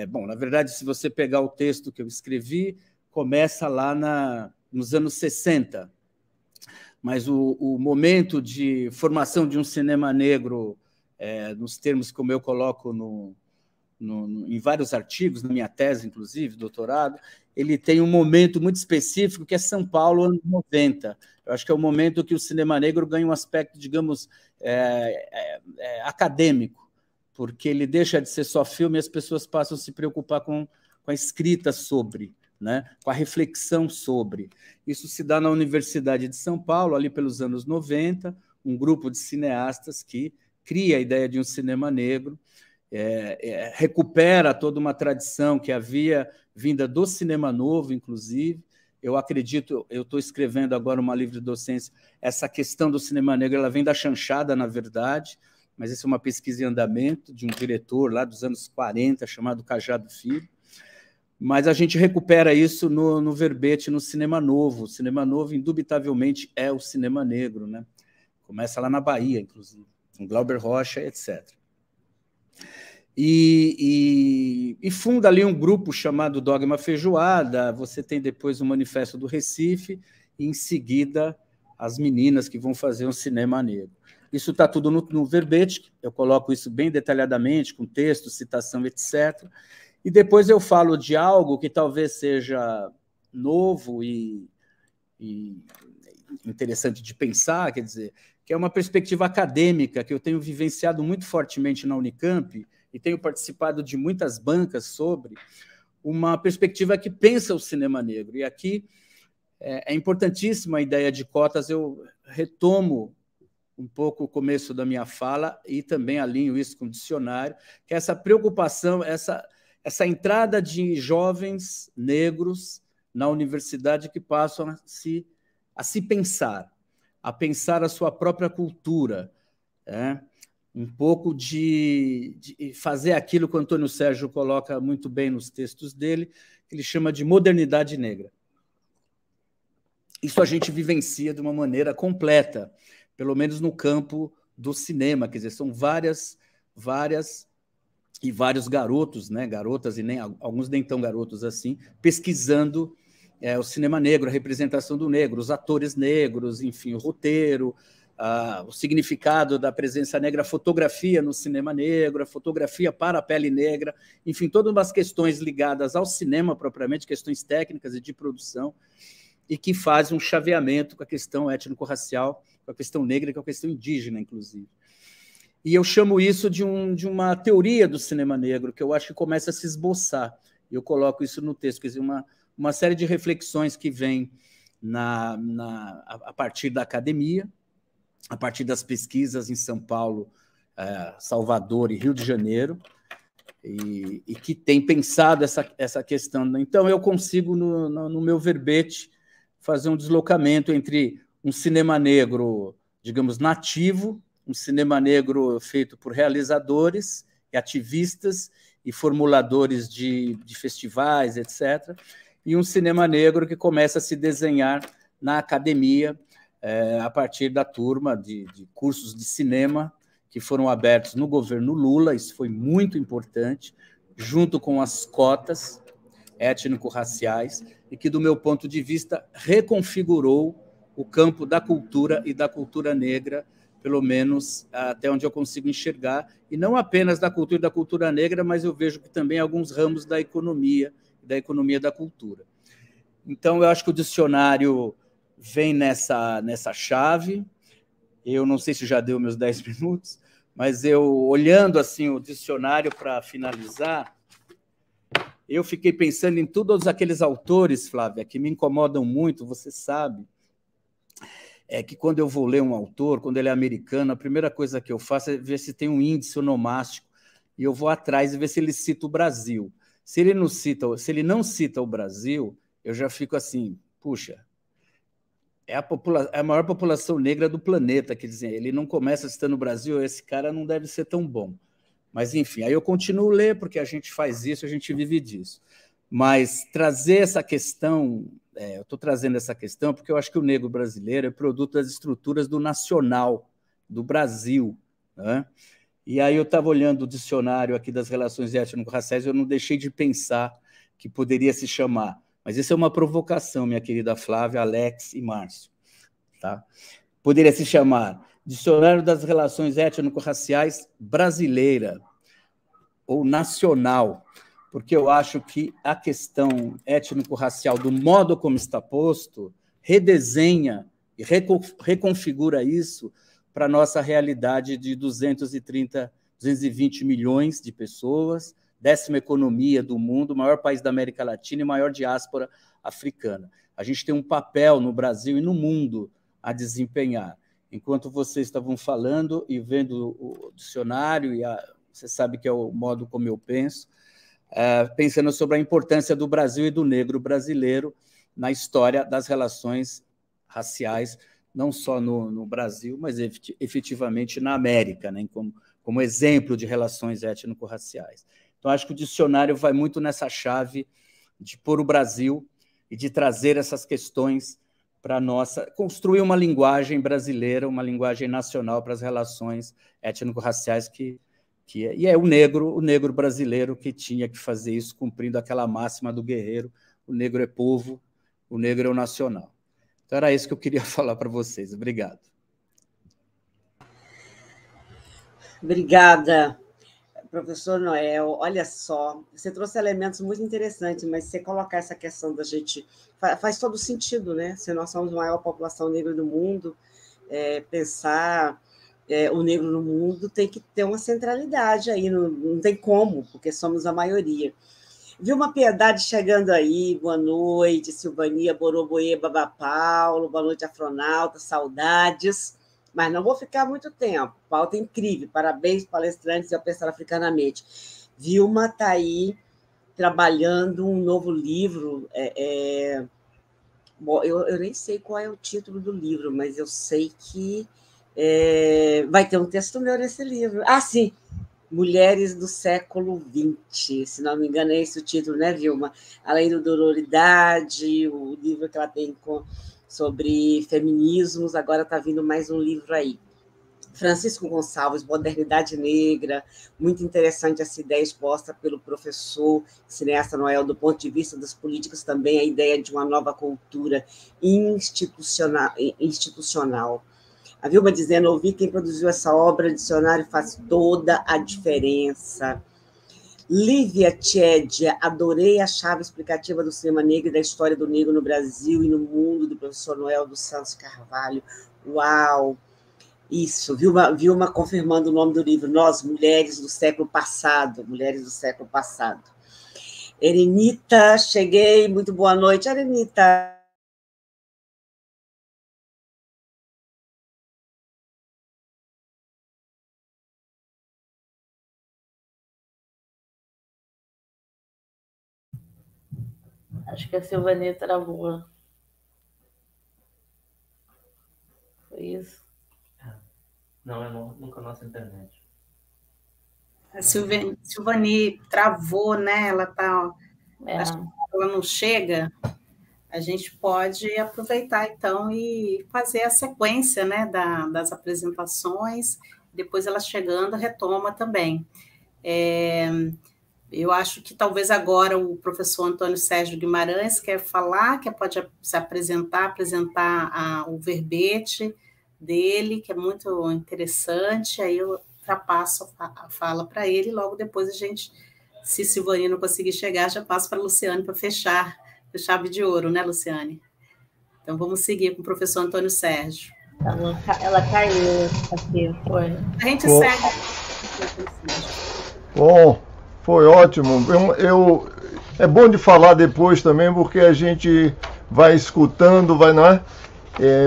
bom, na verdade, se você pegar o texto que eu escrevi, começa lá nos anos 60, mas o momento de formação de um cinema negro, nos termos como eu coloco em vários artigos, na minha tese, inclusive, doutorado, ele tem um momento muito específico, que é São Paulo, anos 90. Eu acho que é o momento que o cinema negro ganha um aspecto, digamos, acadêmico, porque ele deixa de ser só filme e as pessoas passam a se preocupar com a escrita sobre, né, com a reflexão sobre. Isso se dá na Universidade de São Paulo, ali pelos anos 90, um grupo de cineastas que cria a ideia de um cinema negro, recupera toda uma tradição que havia vinda do cinema novo, inclusive. Eu acredito, eu estou escrevendo agora uma livre docência, essa questão do cinema negro ela vem da chanchada, na verdade, mas essa é uma pesquisa em andamento de um diretor lá dos anos 40, chamado Cajado Filho. Mas a gente recupera isso no verbete, no cinema novo. O cinema novo, indubitavelmente, é o cinema negro, né? Começa lá na Bahia, inclusive, com Glauber Rocha, etc. E funda ali um grupo chamado Dogma Feijoada. Você tem depois o Manifesto do Recife, e, em seguida, as meninas que vão fazer um cinema negro. Isso está tudo no verbete, eu coloco isso bem detalhadamente, com texto, citação, etc. E depois eu falo de algo que talvez seja novo e interessante de pensar, quer dizer, que é uma perspectiva acadêmica que eu tenho vivenciado muito fortemente na Unicamp e tenho participado de muitas bancas sobre uma perspectiva que pensa o cinema negro. E aqui é importantíssima a ideia de cotas, eu retomo um pouco o começo da minha fala e também alinho isso com o dicionário, que é essa preocupação, essa entrada de jovens negros na universidade que passam a se pensar, a pensar a sua própria cultura, um pouco de fazer aquilo que o Antônio Sérgio coloca muito bem nos textos dele, que ele chama de modernidade negra. Isso a gente vivencia de uma maneira completa, pelo menos no campo do cinema, quer dizer, são várias e vários garotos, né, garotas e alguns nem tão garotos assim, pesquisando o cinema negro, a representação do negro, os atores negros, enfim, o roteiro, o significado da presença negra, a fotografia no cinema negro, a fotografia para a pele negra, enfim, todas umas questões ligadas ao cinema propriamente, questões técnicas e de produção, e que fazem um chaveamento com a questão étnico-racial, com a questão negra e com a questão indígena, inclusive. E eu chamo isso de uma teoria do cinema negro, que eu acho que começa a se esboçar. Eu coloco isso no texto, quer dizer, uma série de reflexões que vêm a partir da academia, a partir das pesquisas em São Paulo, Salvador e Rio de Janeiro, e que tem pensado essa questão. Então, eu consigo, no meu verbete, fazer um deslocamento entre um cinema negro, digamos, nativo, um cinema negro feito por realizadores e ativistas e formuladores de festivais, etc., e um cinema negro que começa a se desenhar na academia a partir da turma de cursos de cinema que foram abertos no governo Lula, isso foi muito importante, junto com as cotas étnico-raciais, e que, do meu ponto de vista, reconfigurou o campo da cultura e da cultura negra, pelo menos até onde eu consigo enxergar, e não apenas da cultura e da cultura negra, mas eu vejo que também alguns ramos da economia da cultura. Então, eu acho que o dicionário vem nessa chave. Eu não sei se já deu meus 10 minutos, mas eu, olhando assim o dicionário para finalizar, eu fiquei pensando em todos aqueles autores, Flávia, que me incomodam muito, você sabe, é que quando eu vou ler um autor, quando ele é americano, a primeira coisa que eu faço é ver se tem um índice onomástico, e eu vou atrás e ver se ele cita o Brasil. Se ele não cita o Brasil, eu já fico assim, puxa, é a maior população negra do planeta, quer dizer, ele não começa citando o Brasil, esse cara não deve ser tão bom. Mas, enfim, aí eu continuo a ler, porque a gente faz isso, a gente vive disso. Mas trazer essa questão, eu estou trazendo essa questão porque eu acho que o negro brasileiro é produto das estruturas do nacional, do Brasil, né? E aí eu estava olhando o dicionário aqui das relações étnico-raciais, eu não deixei de pensar que poderia se chamar, mas isso é uma provocação, minha querida Flávia, Alex e Márcio, tá? Poderia se chamar Dicionário das Relações Étnico-Raciais Brasileira, ou nacional, porque eu acho que a questão étnico-racial, do modo como está posto, redesenha e reconfigura isso para a nossa realidade de 220 milhões de pessoas, 10ª economia do mundo, maior país da América Latina e maior diáspora africana. A gente tem um papel no Brasil e no mundo a desempenhar. Enquanto vocês estavam falando e vendo o dicionário, você sabe que é o modo como eu penso, pensando sobre a importância do Brasil e do negro brasileiro na história das relações raciais, não só no Brasil, mas efetivamente na América, né, como exemplo de relações étnico-raciais. Então, acho que o dicionário vai muito nessa chave de pôr o Brasil e de trazer essas questões para construir uma linguagem brasileira, uma linguagem nacional para as relações étnico-raciais e é o negro brasileiro que tinha que fazer isso, cumprindo aquela máxima do guerreiro: o negro é povo, o negro é o nacional. Então, era isso que eu queria falar para vocês. Obrigado. Obrigada, professor Noel. Olha só, você trouxe elementos muito interessantes, mas você colocar essa questão da gente... Faz todo sentido, né? Se nós somos a maior população negra do mundo, pensar o negro no mundo tem que ter uma centralidade aí, não tem como, porque somos a maioria. Vilma Piedade chegando aí, boa noite, Silvania, Boroboê, Baba Paulo, boa noite, Afronauta, saudades, mas não vou ficar muito tempo, pauta incrível, parabéns, palestrantes e ao Pensar Africanamente. Vilma está aí trabalhando um novo livro, Bom, eu nem sei qual é o título do livro, mas eu sei que vai ter um texto meu nesse livro. Ah, sim! Mulheres do século XX, se não me engano, é esse o título, né, Vilma? Além do Dororidade, o livro que ela tem sobre feminismos, agora está vindo mais um livro aí. Francisco Gonçalves, Modernidade Negra, muito interessante essa ideia exposta pelo professor cineasta Noel, do ponto de vista das políticas também, a ideia de uma nova cultura institucional. A Vilma dizendo, ouvi quem produziu essa obra, dicionário faz toda a diferença. Lívia Tchedia, adorei a chave explicativa do cinema negro e da história do negro no Brasil e no mundo, do professor Noel dos Santos Carvalho. Uau! Isso, Vilma confirmando o nome do livro, Nós, Mulheres do Século Passado, Mulheres do Século Passado. Erenita, cheguei, muito boa noite, Erenita. Acho que a Silvania travou. Foi isso? Não, nunca a nossa internet. A Silvani travou, né? Ela tá. Acho que ela não chega. A gente pode aproveitar, então, e fazer a sequência, né, das apresentações. Depois, ela chegando, retoma também. Eu acho que talvez agora o professor Antônio Sérgio Guimarães quer falar, que pode se apresentar o verbete dele, que é muito interessante, aí eu ultrapasso a fala para ele, e logo depois a gente, se Silvani não conseguir chegar, já passo para a Luciane para fechar a chave de ouro, né, Luciane? Então, vamos seguir com o professor Antônio Sérgio. Ela caiu aqui, foi. A gente segue. Bom, foi ótimo. É bom de falar depois também, porque a gente vai escutando, não é?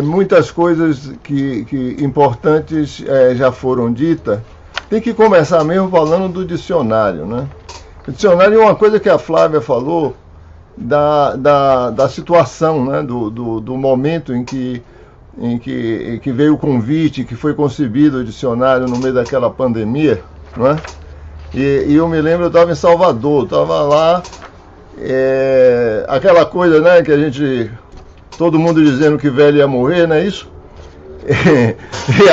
Muitas coisas que importantes já foram ditas. Tem que começar mesmo falando do dicionário, né? O dicionário é uma coisa que a Flávia falou da situação, né? Do momento em que veio o convite, que foi concebido o dicionário no meio daquela pandemia, não é? E eu me lembro, eu estava em Salvador, estava lá, aquela coisa, né, que todo mundo dizendo que velho ia morrer, não é isso? E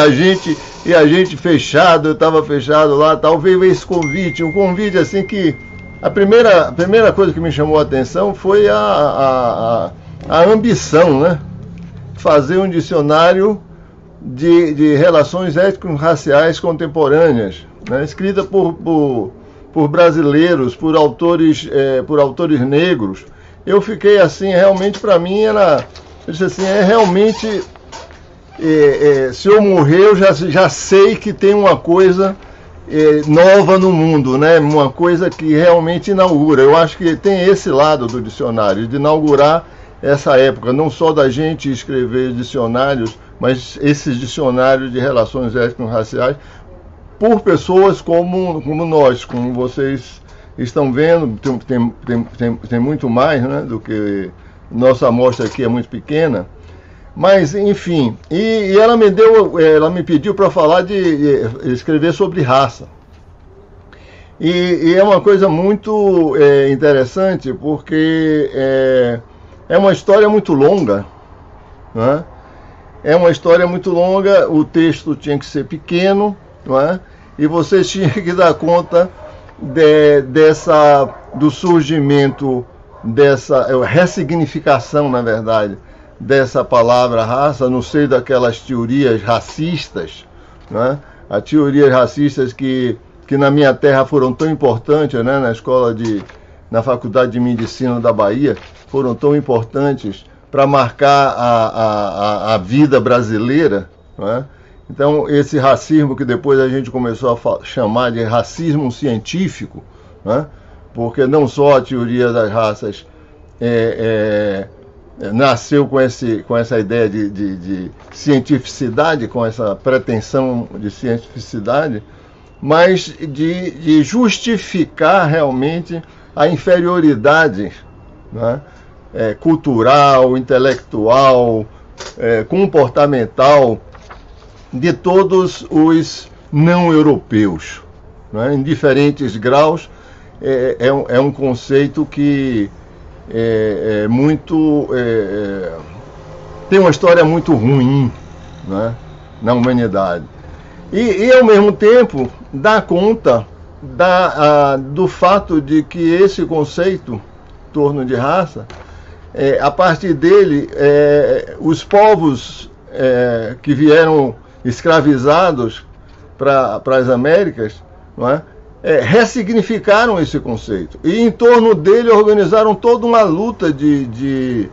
a gente fechado, eu estava fechado lá, tal, veio esse convite, um convite assim que a primeira coisa que me chamou a atenção foi a ambição, né? Fazer um dicionário de relações étnico-raciais contemporâneas, né? Escrita por por brasileiros, por autores negros, eu fiquei assim, realmente para mim era, eu disse assim, realmente, se eu morrer eu já sei que tem uma coisa nova no mundo, né? Uma coisa que realmente inaugura. Eu acho que tem esse lado do dicionário, de inaugurar essa época, não só da gente escrever dicionários, mas esses dicionários de relações étnico-raciais, por pessoas como nós, como vocês estão vendo, tem muito mais, né, do que nossa amostra aqui é muito pequena, mas enfim, e ela me pediu para falar de escrever sobre raça, e é uma coisa muito interessante, porque é uma história muito longa, né? É uma história muito longa, o texto tinha que ser pequeno, não é? E vocês tinham que dar conta do surgimento, dessa ressignificação, na verdade, dessa palavra raça, no seio daquelas teorias racistas, né? As teorias racistas que na minha terra foram tão importantes, né? Na Faculdade de Medicina da Bahia, foram tão importantes para marcar a vida brasileira, né? Então, esse racismo que depois a gente começou a chamar de racismo científico, né? Porque não só a teoria das raças nasceu com essa ideia de cientificidade, com essa pretensão de cientificidade, mas de justificar realmente a inferioridade, né? Cultural, intelectual, comportamental de todos os não europeus, né? Em diferentes graus. É um conceito que tem uma história muito ruim, né, na humanidade, e ao mesmo tempo dá conta do fato de que esse conceito em torno de raça, a partir dele, os povos que vieram escravizados para as Américas, não é? Ressignificaram esse conceito e em torno dele organizaram toda uma luta de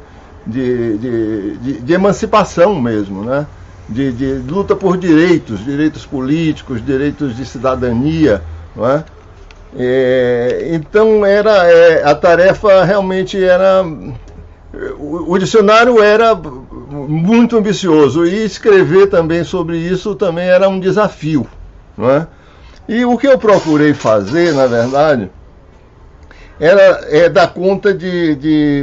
emancipação mesmo, né? De luta por direitos políticos, direitos de cidadania, não é? Então a tarefa realmente era... O dicionário era muito ambicioso e escrever também sobre isso também era um desafio, não é? E o que eu procurei fazer, na verdade, era dar conta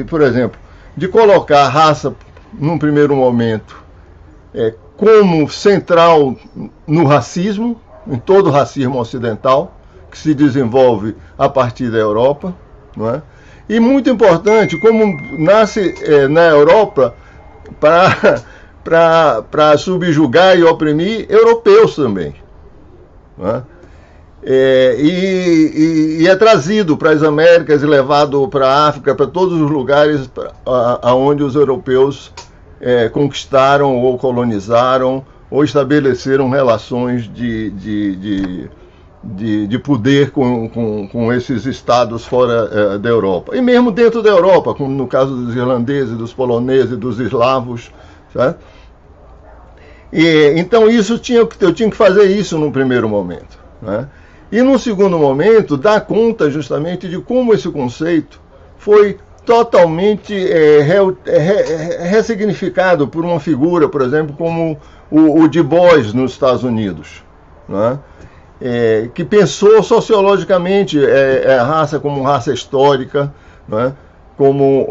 por exemplo, de colocar a raça, num primeiro momento, como central no racismo, em todo o racismo ocidental, que se desenvolve a partir da Europa, não é? E muito importante, como nasce na Europa para subjugar e oprimir europeus também, não é? E é trazido para as Américas e levado para a África, para todos os lugares aonde os europeus conquistaram ou colonizaram ou estabeleceram relações de poder com esses estados fora da Europa. E mesmo dentro da Europa, como no caso dos irlandeses, dos poloneses, dos eslavos, certo? Então eu tinha que fazer isso num primeiro momento, né? E num segundo momento, dar conta justamente de como esse conceito foi totalmente ressignificado por uma figura, por exemplo, como o Du Bois nos Estados Unidos, né? Que pensou sociologicamente a raça como raça histórica, né? como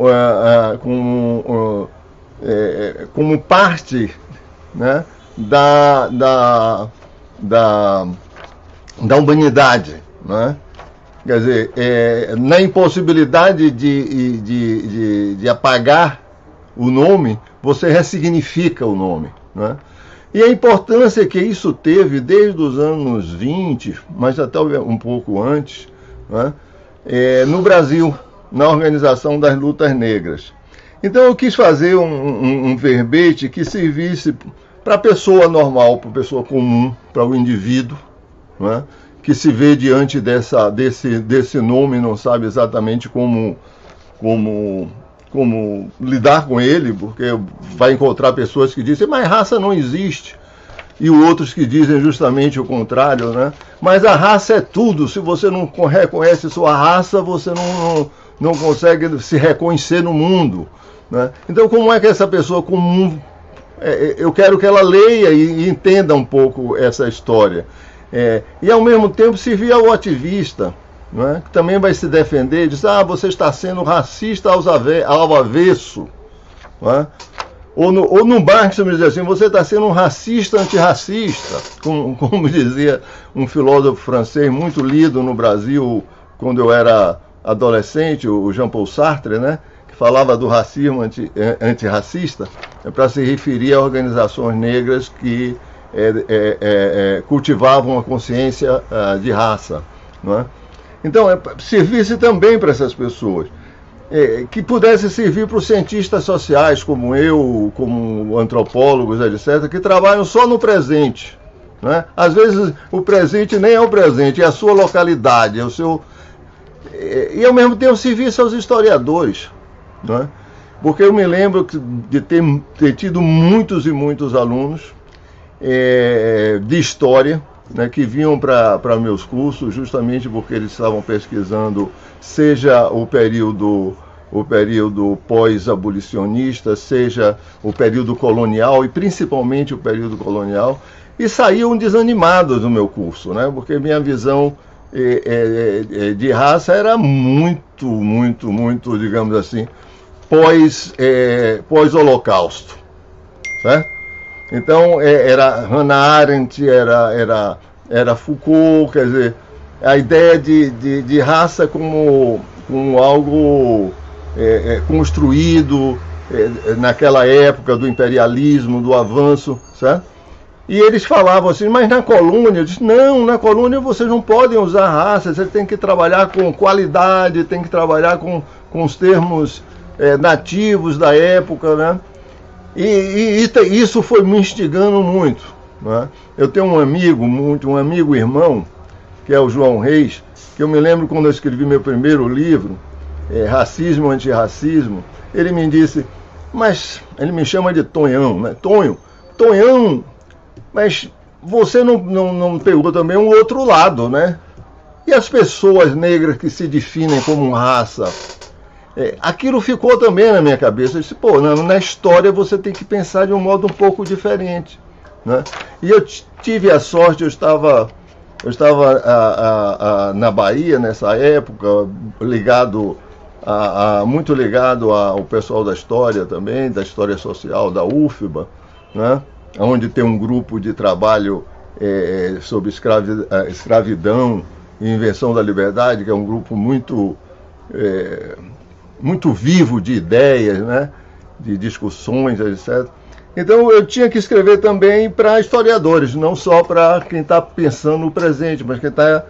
parte, né? da humanidade, né? Quer dizer, na impossibilidade de apagar o nome, você ressignifica o nome, né? E a importância que isso teve desde os anos 20, mas até um pouco antes, né? No Brasil, na organização das lutas negras. Então eu quis fazer um verbete que servisse para a pessoa normal, para a pessoa comum, para o indivíduo, né? que se vê diante desse nome, não sabe exatamente como lidar com ele, porque vai encontrar pessoas que dizem, mas raça não existe, e outros que dizem justamente o contrário, né? Mas a raça é tudo, se você não reconhece sua raça, você não consegue se reconhecer no mundo, né? Então, como é que essa pessoa comum... eu quero que ela leia e entenda um pouco essa história. E, ao mesmo tempo, servir ao ativista, né, que também vai se defender, diz, você está sendo racista ao avesso. Né? Ou no Marx, me diz assim, você está sendo um racista antirracista, como dizia um filósofo francês muito lido no Brasil, quando eu era adolescente, o Jean-Paul Sartre, né, que falava do racismo antirracista, para se referir a organizações negras que cultivavam a consciência de raça. Não é? Então, servisse também para essas pessoas, que pudesse servir para os cientistas sociais, como eu, como antropólogos, etc., que trabalham só no presente. Né? Às vezes, o presente nem é o presente, é a sua localidade, é o seu... E, ao mesmo tempo, serviço aos historiadores. Né? Porque eu me lembro de ter tido muitos e muitos alunos de história, né, que vinham para meus cursos justamente porque eles estavam pesquisando, seja o período pós-abolicionista, seja o período colonial, e principalmente o período colonial, e saíam desanimados do meu curso, né, porque minha visão de raça era muito, digamos assim, pós-holocausto, certo? Então, era Hannah Arendt, era Foucault, quer dizer, a ideia de raça como algo construído naquela época do imperialismo, do avanço, certo? E eles falavam assim, mas na colônia, eu disse, não, na colônia vocês não podem usar raça, você tem que trabalhar com qualidade, tem que trabalhar com os termos nativos da época, né? E isso foi me instigando muito. Né? Eu tenho um amigo irmão, que é o João Reis, que eu me lembro quando eu escrevi meu primeiro livro, Racismo Antirracismo, ele me disse, mas ele me chama de Tonhão, né? Tonhão, mas você não pegou também um outro lado, né? E as pessoas negras que se definem como raça? Aquilo ficou também na minha cabeça. Eu disse, na história você tem que pensar de um modo um pouco diferente. Né? E eu tive a sorte, eu estava na Bahia nessa época, muito ligado ao pessoal da história também, da história social, da UFBA, né? Onde tem um grupo de trabalho sobre escravidão e invenção da liberdade, que é um grupo muito vivo de ideias, né? De discussões, etc. Então eu tinha que escrever também para historiadores, não só para quem está pensando no presente, mas quem está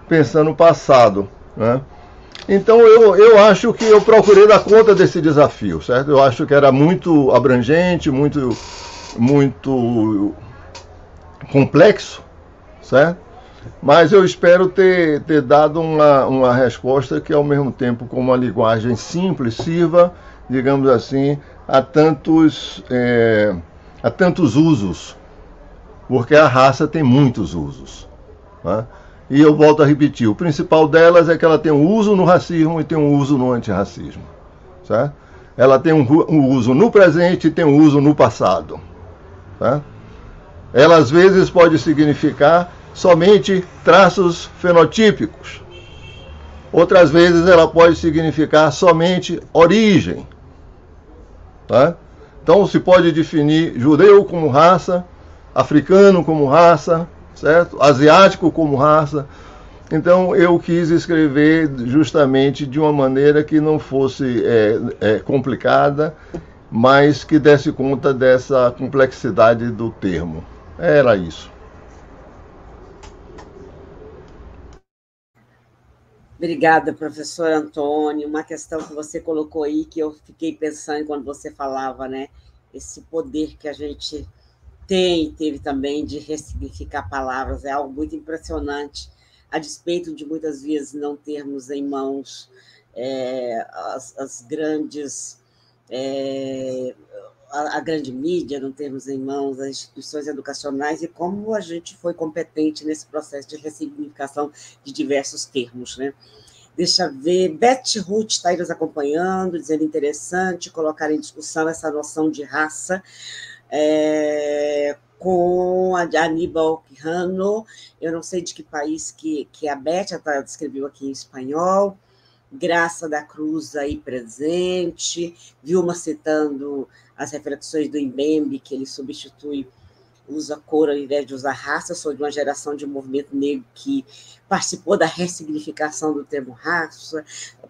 pensando no passado. Né? Então eu acho que eu procurei dar conta desse desafio, certo? Eu acho que era muito abrangente, muito complexo, certo? Mas eu espero ter dado uma resposta que, ao mesmo tempo, com uma linguagem simples, sirva, digamos assim, a tantos usos, porque a raça tem muitos usos. Né? E eu volto a repetir, o principal delas é que ela tem um uso no racismo e tem um uso no antirracismo. Certo? Ela tem um uso no presente e tem um uso no passado. Certo? Ela, às vezes, pode significar somente traços fenotípicos. Outras vezes ela pode significar somente origem. Tá? Então se pode definir judeu como raça, africano como raça, certo? Asiático como raça. Então eu quis escrever justamente de uma maneira que não fosse complicada, mas que desse conta dessa complexidade do termo. Era isso. Obrigada, professor Antônio. Uma questão que você colocou aí, que eu fiquei pensando quando você falava, né? Esse poder que a gente teve também de ressignificar palavras, é algo muito impressionante. a despeito de muitas vezes não termos em mãos as grandes... a grande mídia, não termos em mãos as instituições educacionais e como a gente foi competente nesse processo de ressignificação de diversos termos, né? Deixa eu ver, Beth Ruth está aí nos acompanhando, dizendo interessante colocar em discussão essa noção de raça, com a Aníbal Quijano, eu não sei de que país que a Beth escreveu aqui em espanhol, Graça da Cruz aí presente, Vilma citando as reflexões do Mbembe, que ele substitui, usa cor ao invés de usar raça. Eu sou de uma geração de movimento negro que participou da ressignificação do termo raça,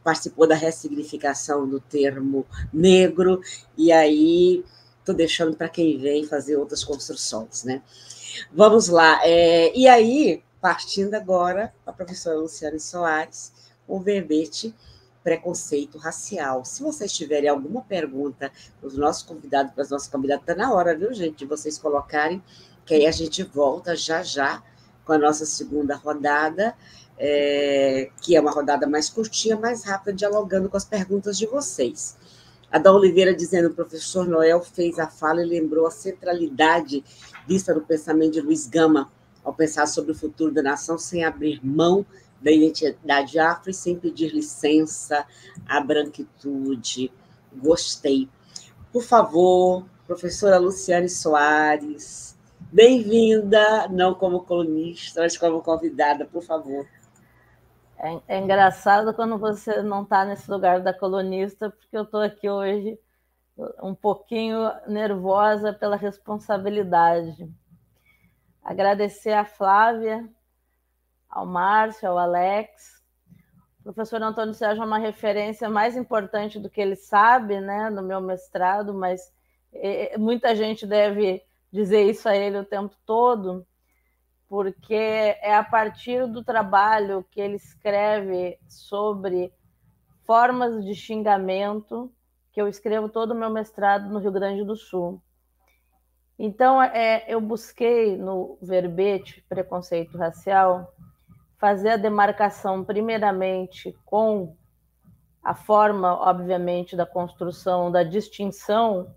participou da ressignificação do termo negro, e aí estou deixando para quem vem fazer outras construções, né? Vamos lá. E aí, partindo agora, a professora Luciane Soares, o verbete preconceito racial. Se vocês tiverem alguma pergunta para os nossos convidados, para as nossas convidadas, está na hora, viu, gente, de vocês colocarem, que aí a gente volta já com a nossa segunda rodada, que é uma rodada mais curtinha, mais rápida, dialogando com as perguntas de vocês. A da Oliveira dizendo: o professor Noel fez a fala e lembrou a centralidade vista no pensamento de Luiz Gama, ao pensar sobre o futuro da nação sem abrir mão da identidade afro e sem pedir licença à branquitude. Gostei. Por favor, professora Luciane Soares, bem-vinda, não como colunista, mas como convidada, por favor. É engraçado quando você não está nesse lugar da colunista, porque eu estou aqui hoje um pouquinho nervosa pela responsabilidade. Agradecer a Flávia, ao Márcio, ao Alex. O professor Antônio Sérgio é uma referência mais importante do que ele sabe, né, no meu mestrado, mas muita gente deve dizer isso a ele o tempo todo, porque é a partir do trabalho que ele escreve sobre formas de xingamento que eu escrevo todo o meu mestrado no Rio Grande do Sul. Então, eu busquei no verbete preconceito racial fazer a demarcação, primeiramente, com a forma, obviamente, da construção, da distinção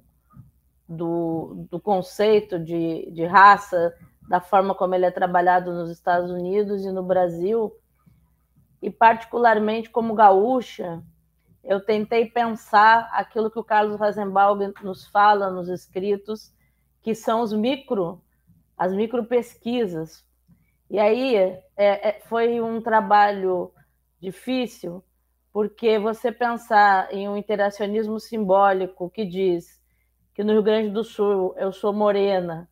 do conceito de raça, da forma como ele é trabalhado nos Estados Unidos e no Brasil, e, particularmente, como gaúcha, eu tentei pensar aquilo que o Carlos Rasenbalg nos fala nos escritos, que são as micropesquisas. E aí foi um trabalho difícil, porque você pensar em um interacionismo simbólico que diz que no Rio Grande do Sul eu sou morena,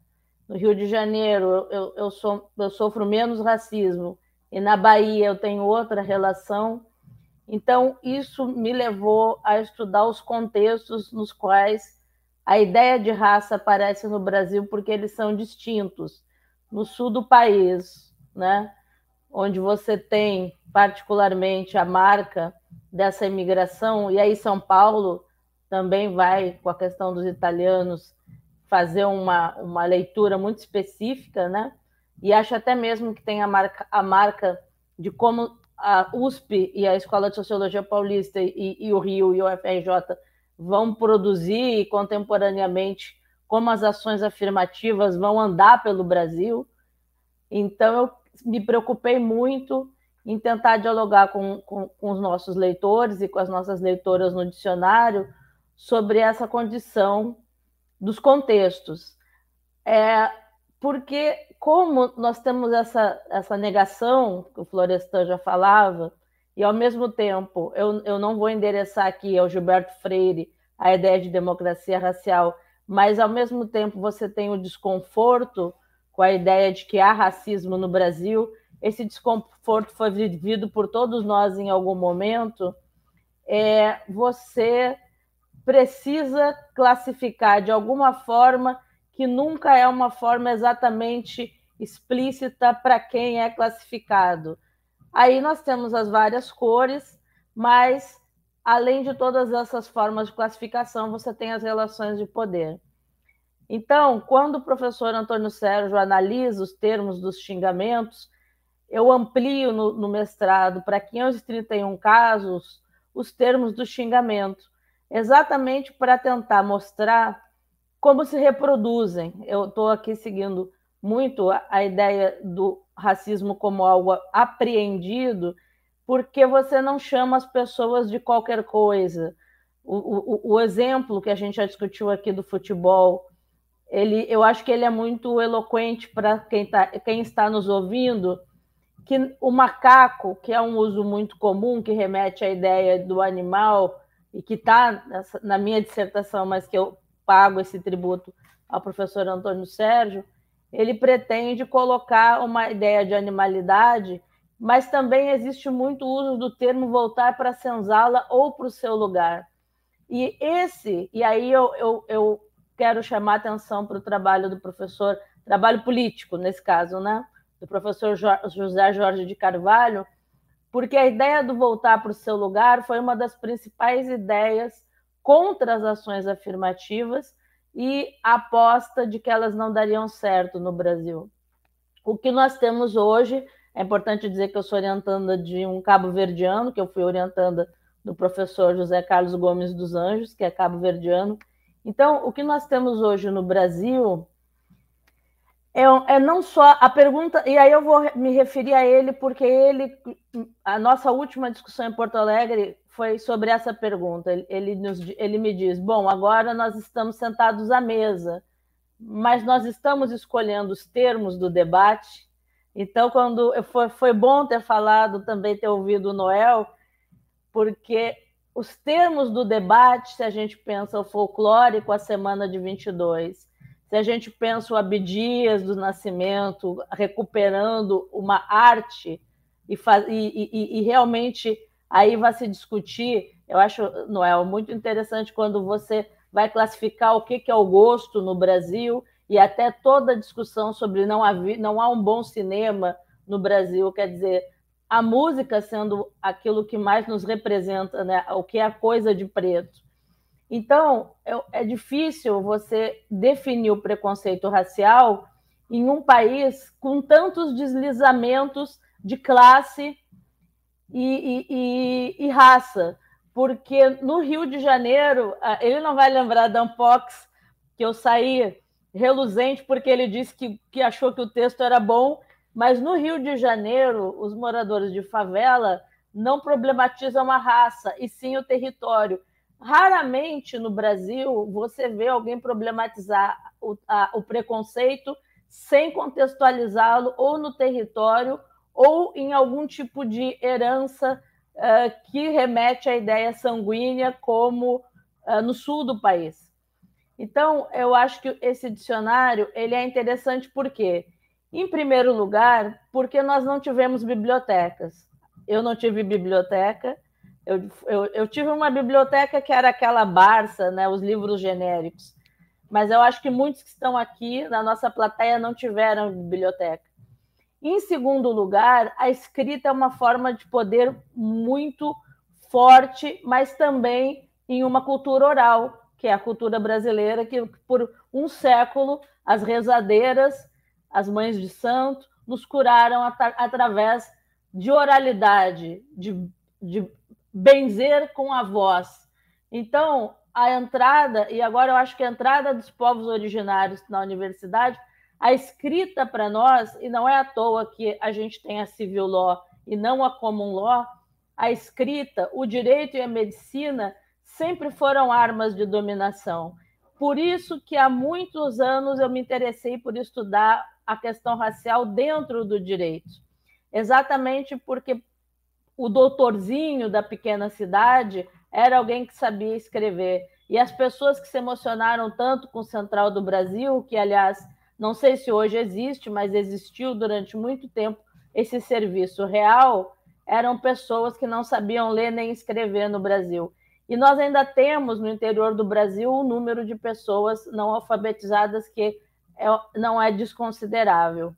no Rio de Janeiro eu sofro menos racismo, e na Bahia eu tenho outra relação. Então, isso me levou a estudar os contextos nos quais a ideia de raça aparece no Brasil, porque eles são distintos. No sul do país, né, onde você tem particularmente a marca dessa imigração, e aí São Paulo também vai, com a questão dos italianos, fazer uma leitura muito específica, né? E acho até mesmo que tem a marca de como a USP e a Escola de Sociologia Paulista e o Rio e o UFRJ vão produzir contemporaneamente como as ações afirmativas vão andar pelo Brasil. Então, eu me preocupei muito em tentar dialogar com os nossos leitores e com as nossas leitoras no dicionário sobre essa condição dos contextos. Porque, como nós temos essa negação, que o Florestan já falava, e, ao mesmo tempo, eu não vou endereçar aqui ao Gilberto Freire a ideia de democracia racial, mas, ao mesmo tempo, você tem o desconforto com a ideia de que há racismo no Brasil. Esse desconforto foi vivido por todos nós em algum momento. Você precisa classificar de alguma forma que nunca é uma forma exatamente explícita para quem é classificado. Aí nós temos as várias cores, mas, além de todas essas formas de classificação, você tem as relações de poder. Então, quando o professor Antônio Sérgio analisa os termos dos xingamentos, eu amplio no mestrado para 531 casos os termos do xingamento, exatamente para tentar mostrar como se reproduzem. Eu estou aqui seguindo muito a ideia do racismo como algo apreendido, porque você não chama as pessoas de qualquer coisa. O exemplo que a gente já discutiu aqui do futebol, eu acho que ele é muito eloquente para quem está nos ouvindo, que o macaco, que é um uso muito comum, que remete à ideia do animal, e que está na minha dissertação, mas que eu pago esse tributo ao professor Antônio Sérgio, ele pretende colocar uma ideia de animalidade, mas também existe muito uso do termo voltar para a senzala ou para o seu lugar. E aí eu quero chamar a atenção para o trabalho do professor, trabalho político, nesse caso, né? Do professor José Jorge de Carvalho, porque a ideia do voltar para o seu lugar foi uma das principais ideias contra as ações afirmativas e a aposta de que elas não dariam certo no Brasil. O que nós temos hoje, é importante dizer que eu sou orientanda de um cabo-verdiano, que eu fui orientanda do professor José Carlos Gomes dos Anjos, que é cabo-verdiano. Então, o que nós temos hoje no Brasil é não só a pergunta, e aí eu vou me referir a ele, porque a nossa última discussão em Porto Alegre foi sobre essa pergunta. Ele me diz, bom, agora nós estamos sentados à mesa, mas nós estamos escolhendo os termos do debate. Então, foi bom ter falado, também ter ouvido o Noel, porque os termos do debate, se a gente pensa o folclórico, a semana de 22, se a gente pensa o Abdias do Nascimento recuperando uma arte e realmente aí vai se discutir, eu acho, Noel, muito interessante quando você vai classificar o que é o gosto no Brasil e até toda a discussão sobre não há um bom cinema no Brasil, quer dizer, a música sendo aquilo que mais nos representa, né? O que é a coisa de preto. Então, é difícil você definir o preconceito racial em um país com tantos deslizamentos de classe e raça, porque no Rio de Janeiro, ele não vai lembrar da Unpox, que eu saí reluzente porque ele disse que achou que o texto era bom, mas no Rio de Janeiro, os moradores de favela não problematizam a raça, e sim o território. Raramente no Brasil você vê alguém problematizar o preconceito sem contextualizá-lo ou no território ou em algum tipo de herança que remete à ideia sanguínea, como no sul do país. Então, eu acho que esse dicionário ele é interessante porque, em primeiro lugar, porque nós não tivemos bibliotecas. Eu não tive biblioteca. Eu tive uma biblioteca que era aquela Barça, né, os livros genéricos, mas eu acho que muitos que estão aqui na nossa plateia não tiveram biblioteca. Em segundo lugar, a escrita é uma forma de poder muito forte, mas também em uma cultura oral, que é a cultura brasileira, que por um século as rezadeiras, as mães de santo, nos curaram através de oralidade, de benzer com a voz. Então, a entrada, e agora eu acho que a entrada dos povos originários na universidade, a escrita para nós, e não é à toa que a gente tem a civil law e não a common law, a escrita, o direito e a medicina sempre foram armas de dominação. Por isso que há muitos anos eu me interessei por estudar a questão racial dentro do direito. Exatamente porque o doutorzinho da pequena cidade era alguém que sabia escrever. E as pessoas que se emocionaram tanto com o Central do Brasil, que, aliás, não sei se hoje existe, mas existiu durante muito tempo esse serviço real, eram pessoas que não sabiam ler nem escrever no Brasil. E nós ainda temos no interior do Brasil um número de pessoas não alfabetizadas que não é desconsiderável.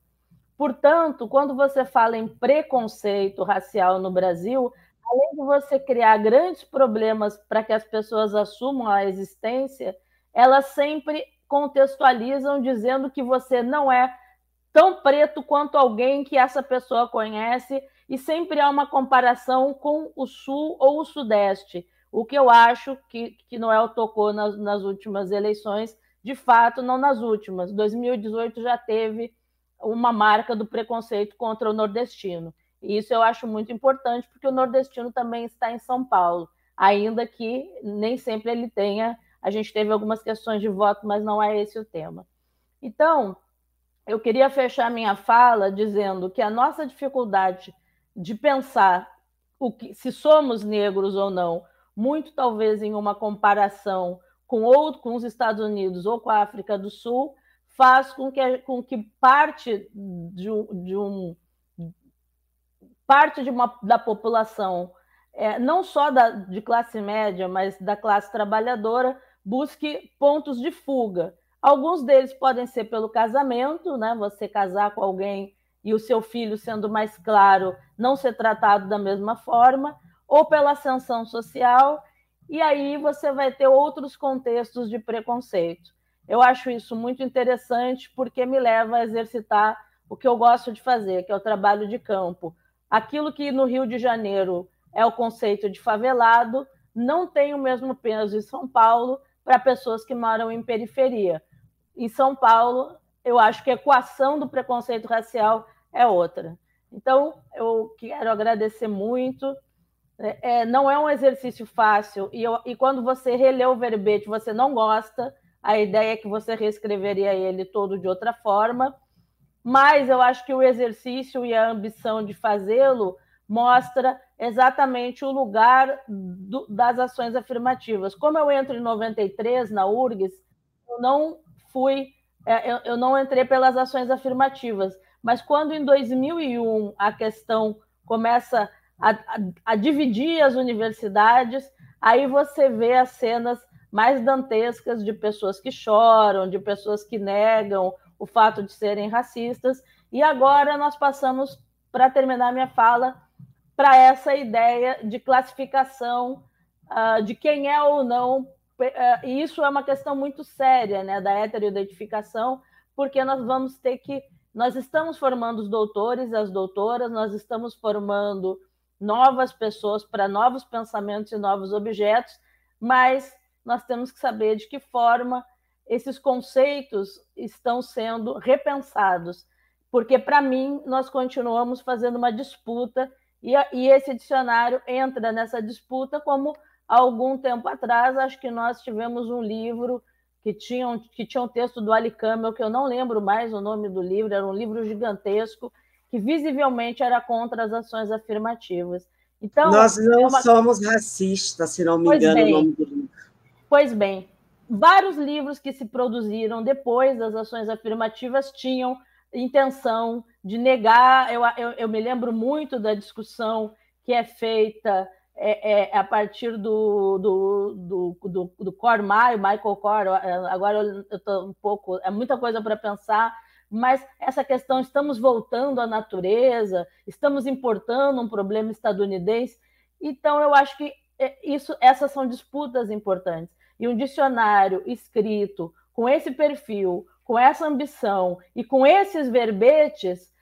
Portanto, quando você fala em preconceito racial no Brasil, além de você criar grandes problemas para que as pessoas assumam a existência, elas sempre contextualizam dizendo que você não é tão preto quanto alguém que essa pessoa conhece, e sempre há uma comparação com o Sul ou o Sudeste, o que eu acho que Noel tocou nas últimas eleições, de fato, não nas últimas. 2018 já teve uma marca do preconceito contra o nordestino. E isso eu acho muito importante, porque o nordestino também está em São Paulo, ainda que nem sempre ele tenha. A gente teve algumas questões de voto, mas não é esse o tema. Então, eu queria fechar minha fala dizendo que a nossa dificuldade de pensar se somos negros ou não, muito talvez em uma comparação com os Estados Unidos ou com a África do Sul, faz com que parte da população, não só de classe média, mas da classe trabalhadora, busque pontos de fuga. Alguns deles podem ser pelo casamento, né? Você casar com alguém e o seu filho, sendo mais claro, não ser tratado da mesma forma, ou pela ascensão social, e aí você vai ter outros contextos de preconceito. Eu acho isso muito interessante, porque me leva a exercitar o que eu gosto de fazer, que é o trabalho de campo. Aquilo que no Rio de Janeiro é o conceito de favelado, não tem o mesmo peso em São Paulo para pessoas que moram em periferia. Em São Paulo, eu acho que a equação do preconceito racial é outra. Então, eu quero agradecer muito. Não é um exercício fácil, e quando você relê o verbete, você não gosta, a ideia é que você reescreveria ele todo de outra forma, mas eu acho que o exercício e a ambição de fazê-lo mostra exatamente o lugar das ações afirmativas. Como eu entro em 93 na URGS, eu não entrei pelas ações afirmativas, mas quando em 2001 a questão começa a dividir as universidades, aí você vê as cenas mais dantescas de pessoas que choram, de pessoas que negam o fato de serem racistas, e agora nós passamos, para terminar minha fala, para essa ideia de classificação de quem é ou não, e isso é uma questão muito séria, né, da heteroidentificação, porque nós estamos formando os doutores e as doutoras, nós estamos formando novas pessoas para novos pensamentos e novos objetos, mas nós temos que saber de que forma esses conceitos estão sendo repensados, porque, para mim, nós continuamos fazendo uma disputa, e esse dicionário entra nessa disputa, como há algum tempo atrás, acho que nós tivemos um livro que tinha um texto do Ali Camel, que eu não lembro mais o nome do livro, era um livro gigantesco, que visivelmente era contra as ações afirmativas. Então, nós não somos racistas, se não me engano, o nome do livro. Pois bem, vários livros que se produziram depois das ações afirmativas tinham intenção de negar. Eu me lembro muito da discussão que é feita a partir do Michael Core. Agora eu estou um pouco... É muita coisa para pensar, mas essa questão, estamos voltando à natureza, estamos importando um problema estadunidense. Então, eu acho que essas são disputas importantes. E um dicionário escrito com esse perfil, com essa ambição e com esses verbetes,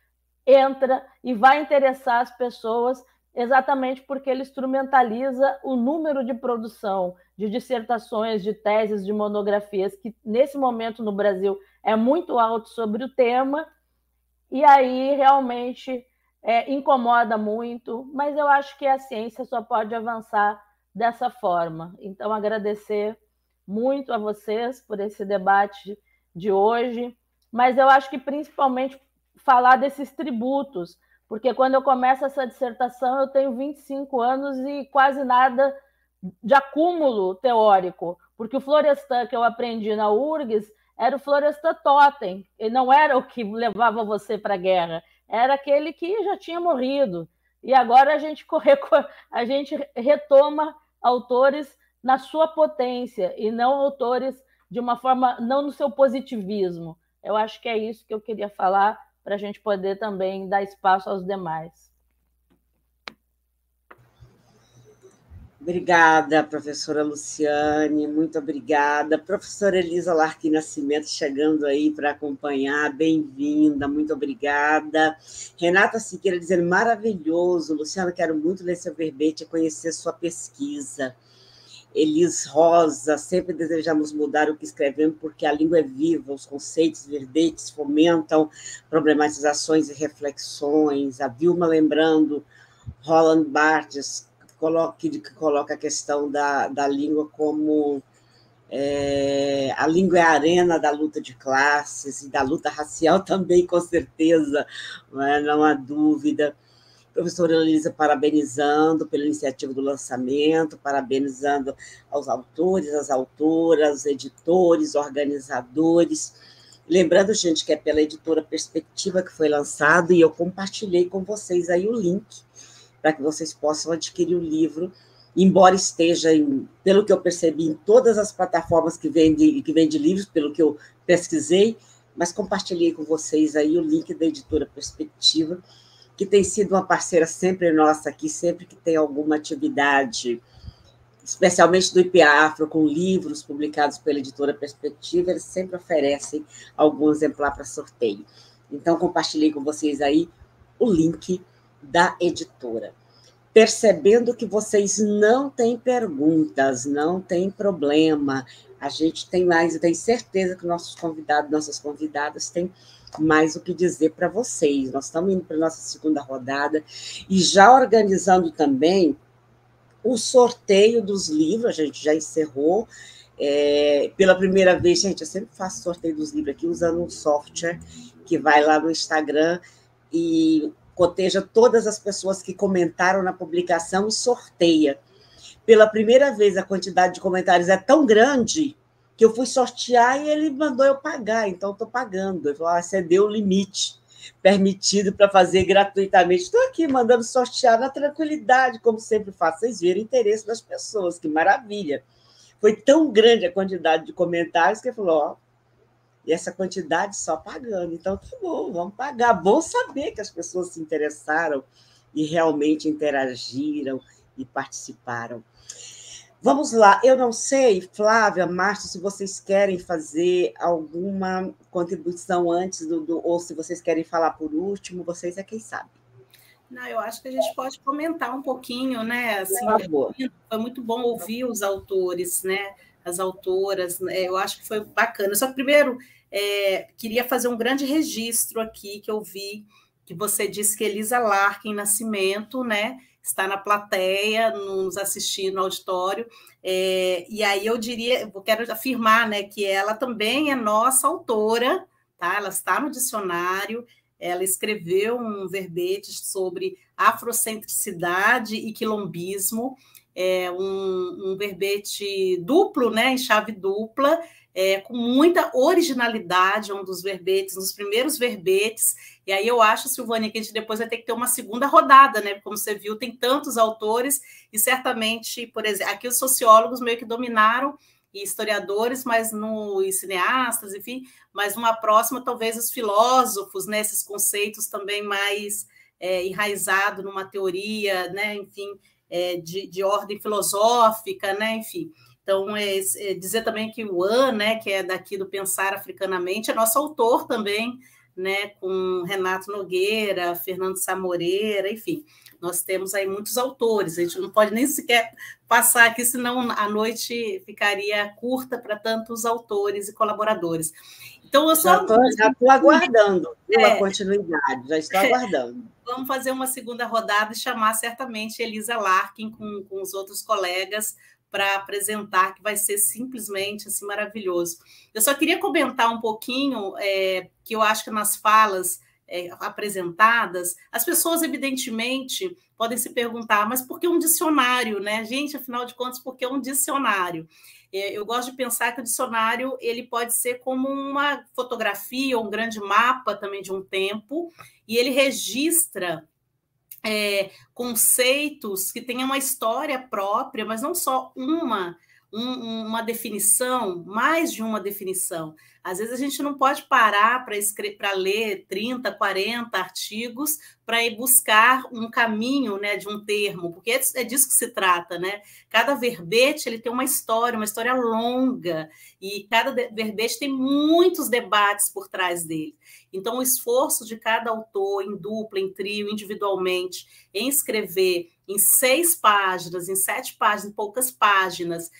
entra e vai interessar as pessoas, exatamente porque ele instrumentaliza o número de produção de dissertações, de teses, de monografias, que nesse momento no Brasil é muito alto sobre o tema, e aí realmente incomoda muito, mas eu acho que a ciência só pode avançar dessa forma. Então, agradecer muito a vocês por esse debate de hoje, mas eu acho que principalmente falar desses tributos, porque quando eu começo essa dissertação eu tenho 25 anos e quase nada de acúmulo teórico, porque o Florestan que eu aprendi na URGS era o Florestan Totem, e não era o que levava você para a guerra, era aquele que já tinha morrido. E agora a gente retoma autores na sua potência e não autores de uma forma, não no seu positivismo. Eu acho que é isso que eu queria falar, para a gente poder também dar espaço aos demais. Obrigada, professora Luciane, muito obrigada. Professora Elisa Larquim Nascimento chegando aí para acompanhar, bem-vinda, muito obrigada. Renata Siqueira dizendo, maravilhoso, Luciana, quero muito ler seu verbete e conhecer sua pesquisa. Elis Rosa, sempre desejamos mudar o que escrevemos, porque a língua é viva, os conceitos, verbetes fomentam problematizações e reflexões. A Vilma lembrando, Roland Barthes, que coloca a questão da língua como a língua é a arena da luta de classes e da luta racial também, com certeza, não há dúvida. Professora Elisa parabenizando pela iniciativa do lançamento, parabenizando aos autores, às autoras, editores, organizadores. Lembrando, gente, que é pela editora Perspectiva que foi lançado, e eu compartilhei com vocês aí o link para que vocês possam adquirir o livro, embora esteja, pelo que eu percebi, em todas as plataformas que vende livros, pelo que eu pesquisei, mas compartilhei com vocês aí o link da editora Perspectiva, que tem sido uma parceira sempre nossa aqui, sempre que tem alguma atividade, especialmente do IPAfro, com livros publicados pela editora Perspectiva, eles sempre oferecem algum exemplar para sorteio. Então, compartilhei com vocês aí o link da editora. Percebendo que vocês não têm perguntas, não tem problema, a gente tem mais, eu tenho certeza que nossos convidados, nossas convidadas têm mais o que dizer para vocês. Nós estamos indo para a nossa segunda rodada e já organizando também o sorteio dos livros, a gente já encerrou. Pela primeira vez, gente, eu sempre faço sorteio dos livros aqui usando um software que vai lá no Instagram e coteja todas as pessoas que comentaram na publicação e sorteia. Pela primeira vez, a quantidade de comentários é tão grande que eu fui sortear e ele mandou eu pagar, então estou pagando. Ele falou, excedeu o limite permitido para fazer gratuitamente. Estou aqui mandando sortear na tranquilidade, como sempre faço. Vocês viram o interesse das pessoas, que maravilha. Foi tão grande a quantidade de comentários que ele falou, e essa quantidade só pagando. Então, tá bom, vamos pagar. Bom saber que as pessoas se interessaram e realmente interagiram e participaram. Vamos lá. Eu não sei, Flávia, Márcio, se vocês querem fazer alguma contribuição antes ou se vocês querem falar por último, vocês é quem sabe. Não, eu acho que a gente pode comentar um pouquinho, né? Assim, foi muito bom ouvir os autores, né? As autoras, eu acho que foi bacana. Só que primeiro queria fazer um grande registro aqui, que eu vi que você disse que Elisa Larquim Nascimento, né, está na plateia, nos assistindo no auditório, e aí eu quero afirmar, né, que ela também é nossa autora, tá? Ela está no dicionário, ela escreveu um verbete sobre afrocentricidade e quilombismo, um verbete duplo, né, em chave dupla, com muita originalidade, um dos verbetes, um dos primeiros verbetes, e aí eu acho, Silvânia, que a gente depois vai ter que ter uma segunda rodada, né? Como você viu, tem tantos autores, e certamente, por exemplo, aqui os sociólogos meio que dominaram, e historiadores, e cineastas, enfim, mas numa próxima, talvez os filósofos, né? Esses conceitos também mais enraizados numa teoria, né? Enfim, de ordem filosófica, né? Enfim. Então, dizer também que o An, né, que é daqui do Pensar Africanamente, é nosso autor também, né, com Renato Nogueira, Fernando Sá Moreira, enfim, nós temos aí muitos autores, a gente não pode nem sequer passar aqui, senão a noite ficaria curta para tantos autores e colaboradores. Então, eu só... Já estou aguardando a continuidade, já estou aguardando. Vamos fazer uma segunda rodada e chamar certamente Elisa Larquim com os outros colegas para apresentar, que vai ser simplesmente assim, maravilhoso. Eu só queria comentar um pouquinho, que eu acho que nas falas apresentadas, as pessoas, evidentemente, podem se perguntar, mas por que um dicionário, né? Gente, afinal de contas, por que um dicionário? Eu gosto de pensar que o dicionário ele pode ser como uma fotografia ou um grande mapa também de um tempo, e ele registra conceitos que tenham uma história própria, mas não só uma definição, mais de uma definição. Às vezes a gente não pode parar para ler 30, 40 artigos para ir buscar um caminho, né, de um termo, porque é disso que se trata, né? Cada verbete ele tem uma história longa, e cada verbete tem muitos debates por trás dele. Então, o esforço de cada autor, em dupla, em trio, individualmente, em escrever em 6 páginas, em 7 páginas, em poucas páginas,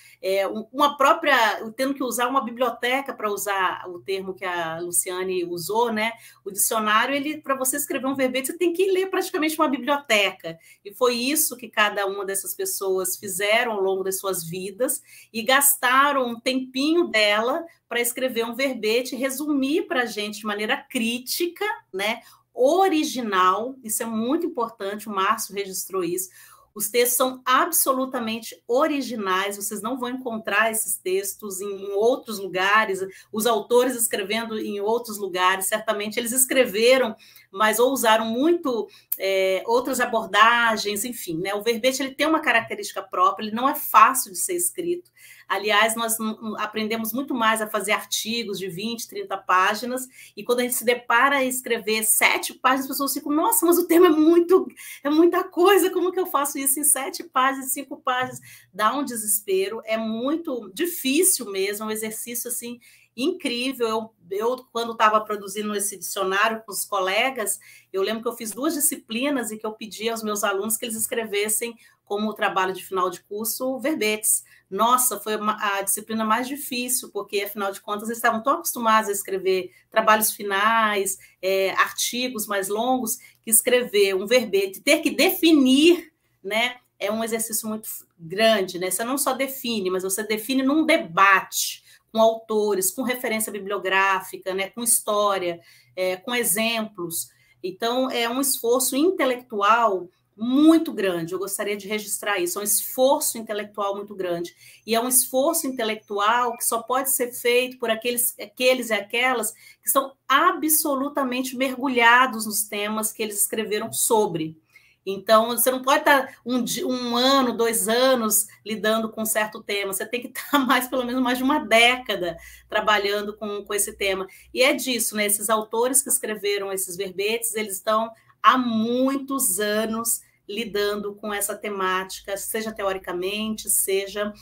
tendo que usar uma biblioteca para usar o termo que a Luciane usou, né? O dicionário, para você escrever um verbete, você tem que ler praticamente uma biblioteca. E foi isso que cada uma dessas pessoas fizeram ao longo das suas vidas e gastaram um tempinho dela para escrever um verbete e resumir para a gente de maneira crítica, né? Original, isso é muito importante, o Márcio registrou isso. Os textos são absolutamente originais, vocês não vão encontrar esses textos em outros lugares, os autores escrevendo em outros lugares, certamente eles escreveram, mas ou usaram muito outras abordagens, enfim, né? O verbete ele tem uma característica própria, ele não é fácil de ser escrito. Aliás, nós aprendemos muito mais a fazer artigos de 20, 30 páginas, e quando a gente se depara a escrever 7 páginas, as pessoas ficam, nossa, mas o tema é muita coisa, como que eu faço isso em 7 páginas, 5 páginas? Dá um desespero, é muito difícil mesmo, é um exercício assim, incrível. Eu quando estava produzindo esse dicionário com os colegas, eu lembro que eu fiz 2 disciplinas e que eu pedi aos meus alunos que eles escrevessem como trabalho de final de curso verbetes. Nossa, foi a disciplina mais difícil, porque, afinal de contas, eles estavam tão acostumados a escrever trabalhos finais, artigos mais longos, que escrever um verbete, ter que definir, né, é um exercício muito grande, né? Você não só define, mas você define num debate com autores, com referência bibliográfica, né, com história, com exemplos. Então, é um esforço intelectual muito grande, eu gostaria de registrar isso, é um esforço intelectual muito grande, e é um esforço intelectual que só pode ser feito por aqueles e aquelas que estão absolutamente mergulhados nos temas que eles escreveram sobre. Então, você não pode estar um ano, 2 anos lidando com um certo tema, você tem que estar pelo menos mais de uma década trabalhando com esse tema. E é disso, né? Esses autores que escreveram esses verbetes, eles estão há muitos anos lidando com essa temática, seja teoricamente, seja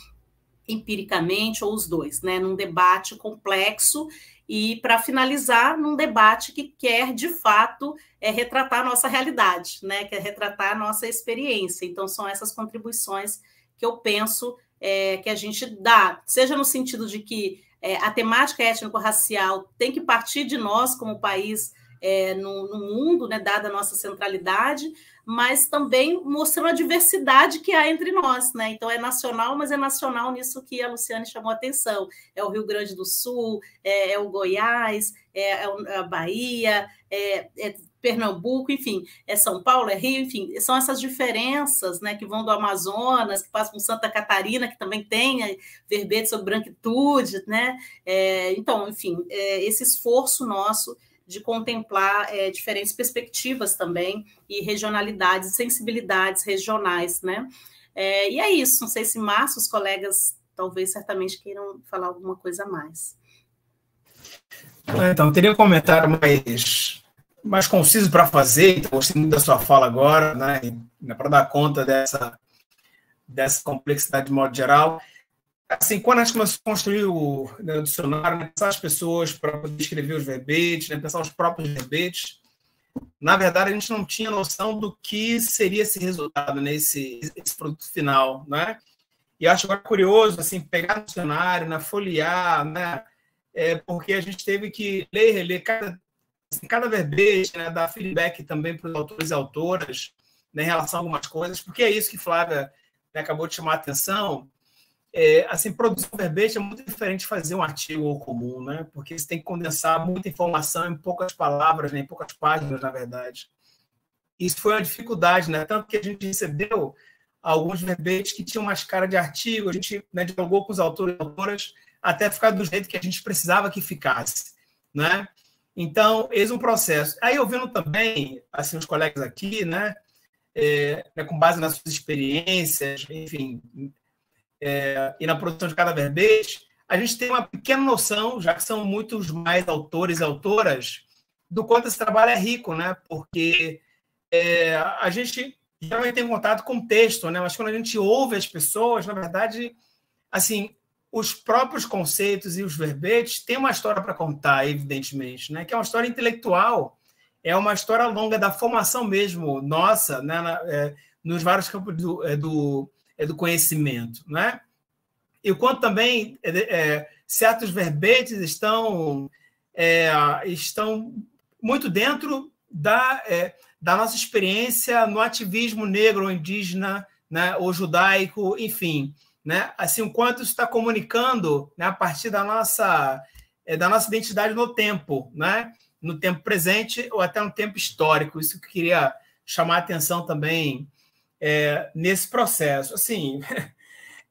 empiricamente, ou os dois, né? Num debate complexo e, para finalizar, num debate que quer, de fato, retratar a nossa realidade, né? Quer retratar a nossa experiência. Então, são essas contribuições que eu penso que a gente dá, seja no sentido de que a temática étnico-racial tem que partir de nós como país no mundo, né, dada a nossa centralidade, mas também mostrando a diversidade que há entre nós, né? Então, é nacional, mas é nacional nisso que a Luciane chamou a atenção. É o Rio Grande do Sul, é o Goiás, é a Bahia, é Pernambuco, enfim, é São Paulo, é Rio, enfim, são essas diferenças, né, que vão do Amazonas, que passam por Santa Catarina, que também tem verbete sobre branquitude, né? Então, enfim, esse esforço nosso de contemplar diferentes perspectivas também, e regionalidades, sensibilidades regionais, né? E é isso, não sei se Márcio, os colegas, talvez, certamente queiram falar alguma coisa a mais. Então, teria um comentário mais conciso para fazer, então, gostei muito da sua fala agora, né, para dar conta dessa complexidade de modo geral. Assim, quando a gente começou a construir o dicionário, né, pensar as pessoas para poder escrever os verbetes, né, pensar os próprios verbetes, na verdade, a gente não tinha noção do que seria esse resultado, né, esse produto final, né? E acho agora curioso, assim, pegar o dicionário, né, folhear, né, porque a gente teve que ler e reler cada verbete, né, dar feedback também para os autores e autoras, né, em relação a algumas coisas, porque é isso que Flávia, né, acabou de chamar a atenção. Assim, produzir um verbete é muito diferente de fazer um artigo comum, né? Porque você tem que condensar muita informação em poucas palavras, né? Em poucas páginas, na verdade. Isso foi uma dificuldade, né? Tanto que a gente recebeu alguns verbetes que tinham mais cara de artigo, a gente, né, dialogou com os autores e autoras até ficar do jeito que a gente precisava que ficasse, né? Então, esse é um processo. Aí, ouvindo também, assim, os colegas aqui, né, com base nas suas experiências, enfim, e na produção de cada verbete, a gente tem uma pequena noção, já que são muitos mais autores e autoras, do quanto esse trabalho é rico, né? Porque a gente geralmente tem contato com o texto, né? Mas quando a gente ouve as pessoas, na verdade, assim, os próprios conceitos e os verbetes têm uma história para contar, evidentemente, né? Que é uma história intelectual, é uma história longa da formação mesmo nossa, né? Nos vários campos do conhecimento, né? E o quanto também certos verbetes estão muito dentro da nossa experiência no ativismo negro ou indígena, né, ou judaico, enfim, né, assim, o quanto isso está comunicando, né, a partir da nossa identidade no tempo, né, no tempo presente ou até no tempo histórico. Isso que eu queria chamar a atenção também nesse processo. Assim,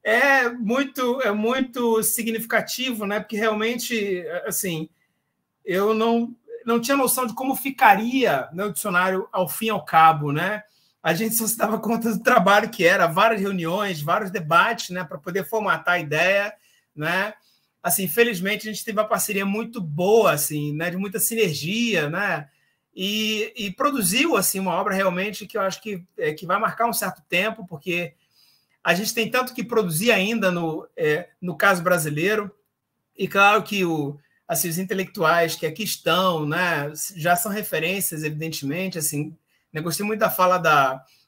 é muito significativo, né, porque realmente, assim, eu não tinha noção de como ficaria, né, o dicionário ao fim e ao cabo, né? A gente só se dava conta do trabalho que era, várias reuniões, vários debates, né, para poder formatar a ideia, né? Assim, felizmente a gente teve uma parceria muito boa, assim, né, de muita sinergia, né? E produziu assim uma obra realmente que eu acho que vai marcar um certo tempo, porque a gente tem tanto que produzir ainda no caso brasileiro, e claro que assim, os intelectuais que aqui estão, né, já são referências, evidentemente. Assim, né, gostei muito da fala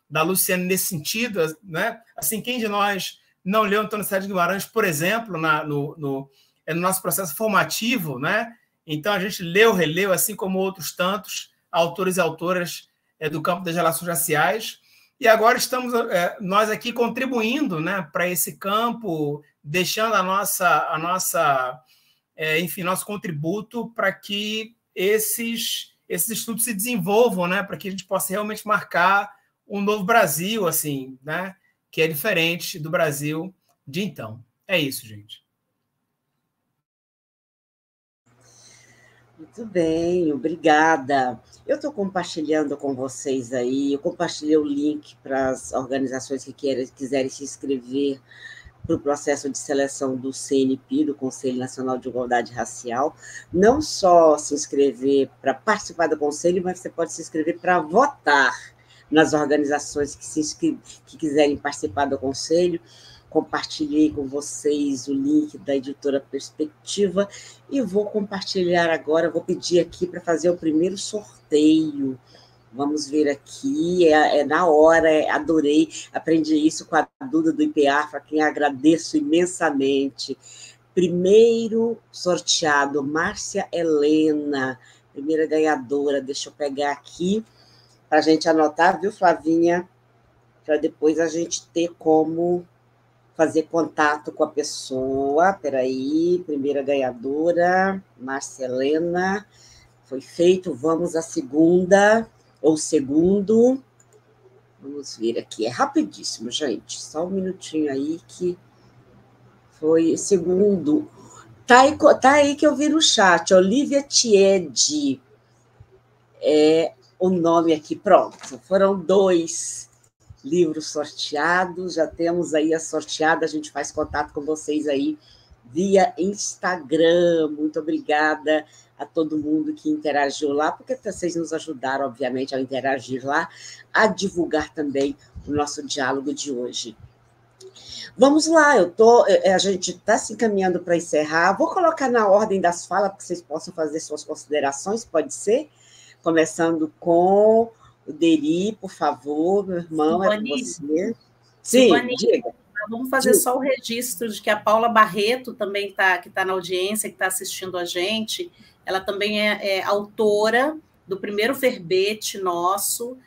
da Luciane nesse sentido, né? Assim, quem de nós não leu Antônio César de Guimarães, por exemplo, no nosso processo formativo, né? Então a gente leu, releu, assim como outros tantos autores e autoras do campo das relações raciais. E agora estamos nós aqui contribuindo, né, para esse campo, deixando enfim, nosso contributo para que esses estudos se desenvolvam, né, para que a gente possa realmente marcar um novo Brasil, assim, né, que é diferente do Brasil de então. É isso, gente. Muito bem, obrigada. Eu estou compartilhando com vocês aí, eu compartilhei o link para as organizações que quiserem se inscrever para o processo de seleção do CNP, do Conselho Nacional de Igualdade Racial. Não só se inscrever para participar do Conselho, mas você pode se inscrever para votar nas organizações que quiserem participar do Conselho. Compartilhei com vocês o link da editora Perspectiva e vou compartilhar agora, vou pedir aqui para fazer o primeiro sorteio. Vamos ver aqui, na hora, adorei, aprendi isso com a Duda do IPA, a quem agradeço imensamente. Primeiro sorteado, Márcia Helena, primeira ganhadora, deixa eu pegar aqui, para a gente anotar, viu, Flavinha? Para depois a gente ter como fazer contato com a pessoa. Peraí, primeira ganhadora, Márcia Helena, foi feito, vamos à segunda... ou segundo, vamos ver aqui, é rapidíssimo, gente, só um minutinho aí que foi segundo, tá aí que eu vi no chat, Olivia Tiede, o nome aqui, pronto, foram 2 livros sorteados, já temos aí a sorteada, a gente faz contato com vocês aí via Instagram, muito obrigada a todo mundo que interagiu lá, porque vocês nos ajudaram, obviamente, a interagir lá, a divulgar também o nosso diálogo de hoje. Vamos lá, a gente está se encaminhando para encerrar, vou colocar na ordem das falas, para que vocês possam fazer suas considerações, pode ser? Começando com o Deri, por favor, meu irmão, Silvani, é com você. Sim, Silvani, diga. Vamos fazer só o registro de que a Paula Barreto também que está na audiência, que está assistindo a gente. Ela também é autora do primeiro verbete nosso.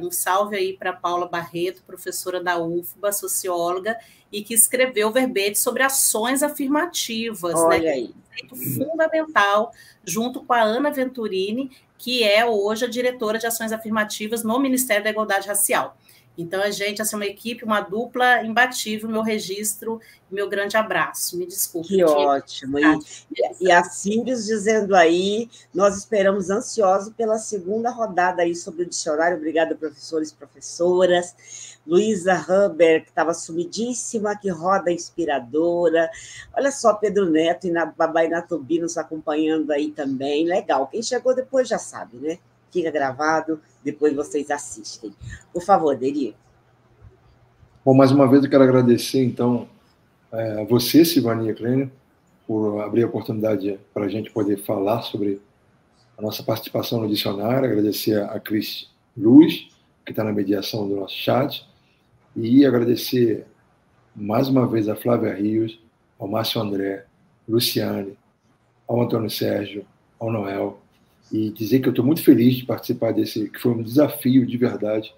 Um salve aí para a Paula Barreto, professora da UFBA, socióloga, e que escreveu o verbete sobre ações afirmativas. Olha, né? aí. Um conceito fundamental, junto com a Ana Venturini, que é hoje a diretora de ações afirmativas no Ministério da Igualdade Racial. Então, a gente, assim, uma equipe, uma dupla imbatível, meu registro, meu grande abraço. Me desculpe. Que ótimo. E a Sírios dizendo aí, nós esperamos ansiosos pela segunda rodada aí sobre o dicionário. Obrigada, professores e professoras. Luísa Huber, que estava sumidíssima, que roda inspiradora. Olha só, Pedro Neto e Babá Inatubi nos acompanhando aí também. Legal. Quem chegou depois já sabe, né? Fica gravado, depois vocês assistem. Por favor, Deri. Bom, mais uma vez eu quero agradecer, então, a você, Silvânia Kleiner, por abrir a oportunidade para a gente poder falar sobre a nossa participação no dicionário, agradecer a Cris Luz, que está na mediação do nosso chat, e agradecer mais uma vez a Flávia Rios, ao Márcio André, Luciane, ao Antônio Sérgio, ao Noel, e dizer que eu estou muito feliz de participar desse, que foi um desafio de verdade,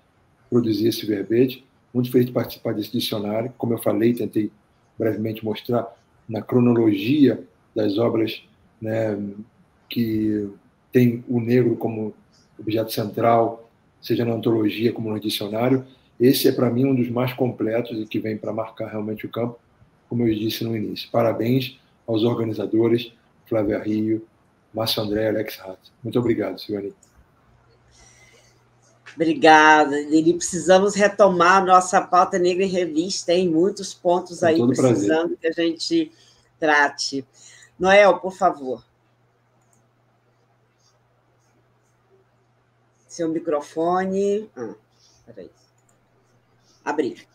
produzir esse verbete, muito feliz de participar desse dicionário, como eu falei, tentei brevemente mostrar na cronologia das obras, né, que tem o negro como objeto central, seja na antologia como no dicionário. Esse é, para mim, um dos mais completos e que vem para marcar realmente o campo, como eu disse no início. Parabéns aos organizadores, Flávia Rio, Márcio André, Alex Hatt. Muito obrigado, Silvani. Obrigada, Deri. Precisamos retomar a nossa pauta negra em revista, tem muitos pontos aí precisando que a gente trate. Noel, por favor. Seu microfone. Peraí. Abrir.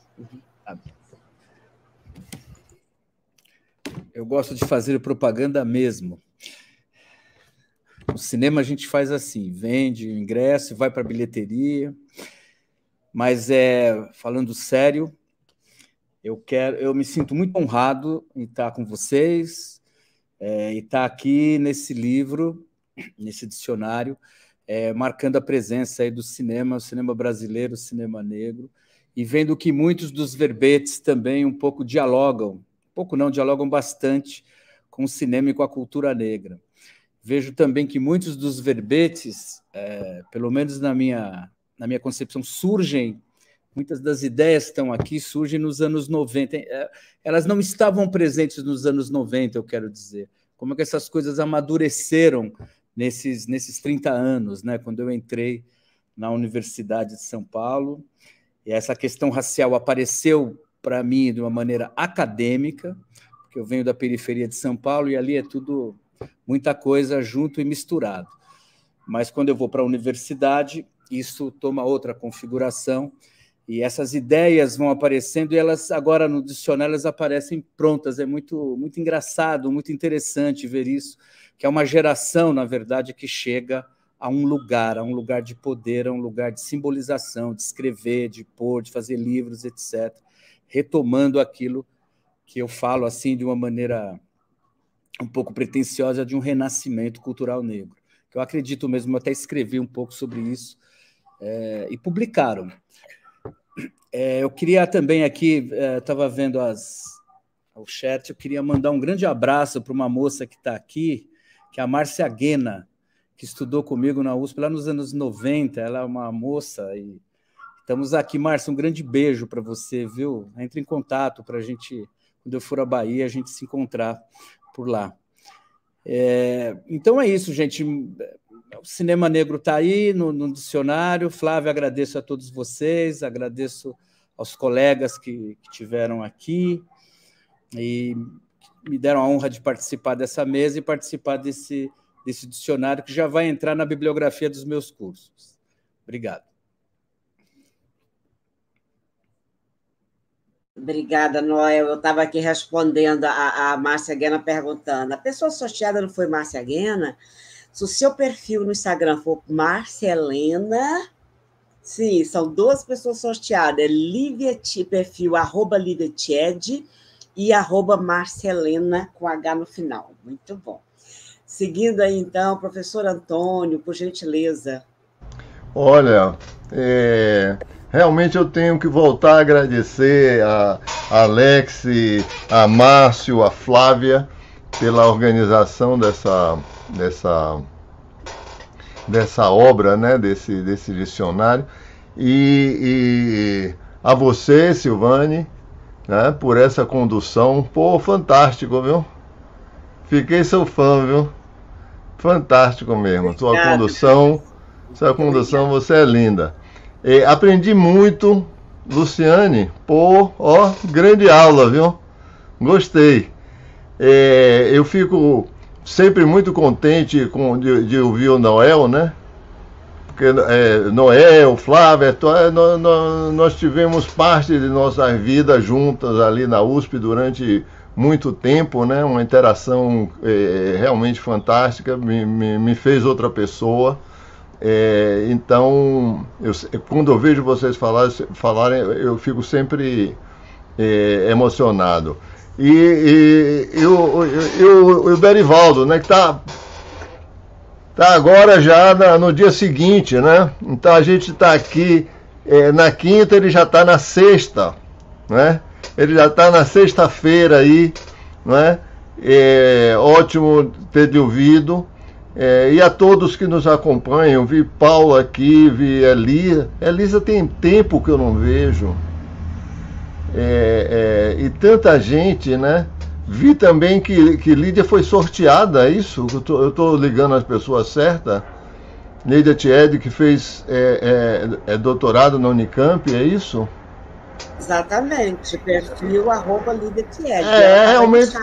Eu gosto de fazer propaganda mesmo. No cinema a gente faz assim, vende o ingresso, vai para a bilheteria, mas falando sério, eu me sinto muito honrado em estar com vocês e estar aqui nesse livro, nesse dicionário, marcando a presença aí do cinema, o cinema brasileiro, o cinema negro, e vendo que muitos dos verbetes também um pouco dialogam, dialogam bastante com o cinema e com a cultura negra. Vejo também que muitos dos verbetes, pelo menos na minha concepção, muitas das ideias que estão aqui surgem nos anos 90. Elas não estavam presentes nos anos 90, eu quero dizer. Como é que essas coisas amadureceram nesses 30 anos, né? Quando eu entrei na Universidade de São Paulo, e essa questão racial apareceu para mim de uma maneira acadêmica, porque eu venho da periferia de São Paulo e ali é tudo muita coisa junto e misturado. Mas quando eu vou para a universidade, isso toma outra configuração e essas ideias vão aparecendo e elas agora no dicionário elas aparecem prontas. É muito, muito engraçado, muito interessante ver isso, que é uma geração, na verdade, que chega a um lugar de poder, a um lugar de simbolização, de escrever, de pôr, de fazer livros, etc., retomando aquilo que eu falo assim de uma maneira um pouco pretensiosa de um renascimento cultural negro, que eu acredito mesmo, eu até escrevi um pouco sobre isso, e publicaram. Eu queria também aqui, estava vendo o chat, eu queria mandar um grande abraço para uma moça que está aqui, que é a Márcia Guena, que estudou comigo na USP lá nos anos 90, ela é uma moça, e estamos aqui, Márcia, um grande beijo para você, viu? Entre em contato para a gente, quando eu for à Bahia, a gente se encontrar por lá. Então é isso, gente. O cinema negro está aí no dicionário. Flávio, agradeço a todos vocês, agradeço aos colegas que tiveram aqui e me deram a honra de participar dessa mesa e participar desse dicionário que já vai entrar na bibliografia dos meus cursos. Obrigado. Obrigada, Noel. Eu estava aqui respondendo a Márcia Guena perguntando, a pessoa sorteada não foi Márcia Guena? Se o seu perfil no Instagram for Márcia Helena, sim, são duas pessoas sorteadas, perfil @LiviaTied e @Márcia Helena com H no final. Muito bom. Seguindo aí, então, professor Antônio, por gentileza. Olha, realmente eu tenho que voltar a agradecer a Alex, a Márcio, a Flávia, pela organização dessa obra, né, desse dicionário. E a você, Silvane, né, por essa condução. Pô, fantástico, viu? Fiquei seu fã, viu? Fantástico mesmo. Sua condução, você é linda. Aprendi muito, Luciane. Pô, ó, grande aula, viu? Gostei. Eu fico sempre muito contente de ouvir o Noel, né? Porque Noel, Flávia, nós tivemos parte de nossas vidas juntas ali na USP durante muito tempo, né? Uma interação realmente fantástica, me fez outra pessoa. Então, quando eu vejo vocês falarem, eu fico sempre emocionado. E o Berivaldo, né, que tá agora já no dia seguinte, né? Então a gente está aqui na quinta, ele já está na sexta, né? Ele já está na sexta-feira aí, né? Ótimo ter te ouvido. E a todos que nos acompanham, vi Paulo aqui, vi Elisa. Elisa tem tempo que eu não vejo. E tanta gente, né? Vi também que Lídia foi sorteada, é isso? Eu estou ligando as pessoas certas. Lídia Tiede, que fez doutorado na Unicamp, é isso? Exatamente, perfil @Lídia Tiede. Realmente,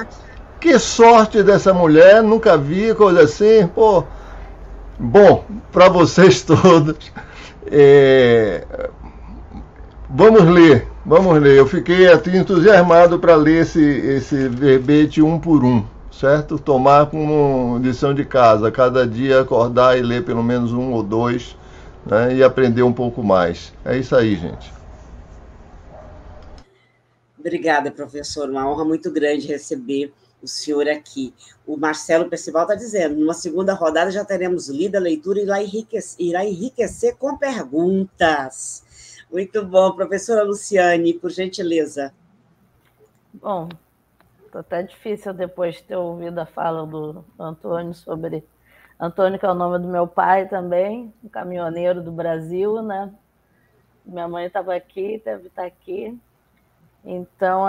que sorte dessa mulher, nunca vi coisa assim. Pô, bom, para vocês todos, vamos ler. Eu fiquei até entusiasmado para ler esse verbete um por um, certo? Tomar como lição de casa, cada dia acordar e ler pelo menos um ou dois, né? E aprender um pouco mais. É isso aí, gente. Obrigada, professor. Uma honra muito grande receber o senhor aqui. O Marcelo Percival está dizendo, numa segunda rodada já teremos lida a leitura e irá enriquecer com perguntas. Muito bom. Professora Luciane, por gentileza. Bom, está até difícil depois de ter ouvido a fala do Antônio sobre... Antônio, que é o nome do meu pai também, um caminhoneiro do Brasil, né? Minha mãe estava aqui, deve estar aqui. Então,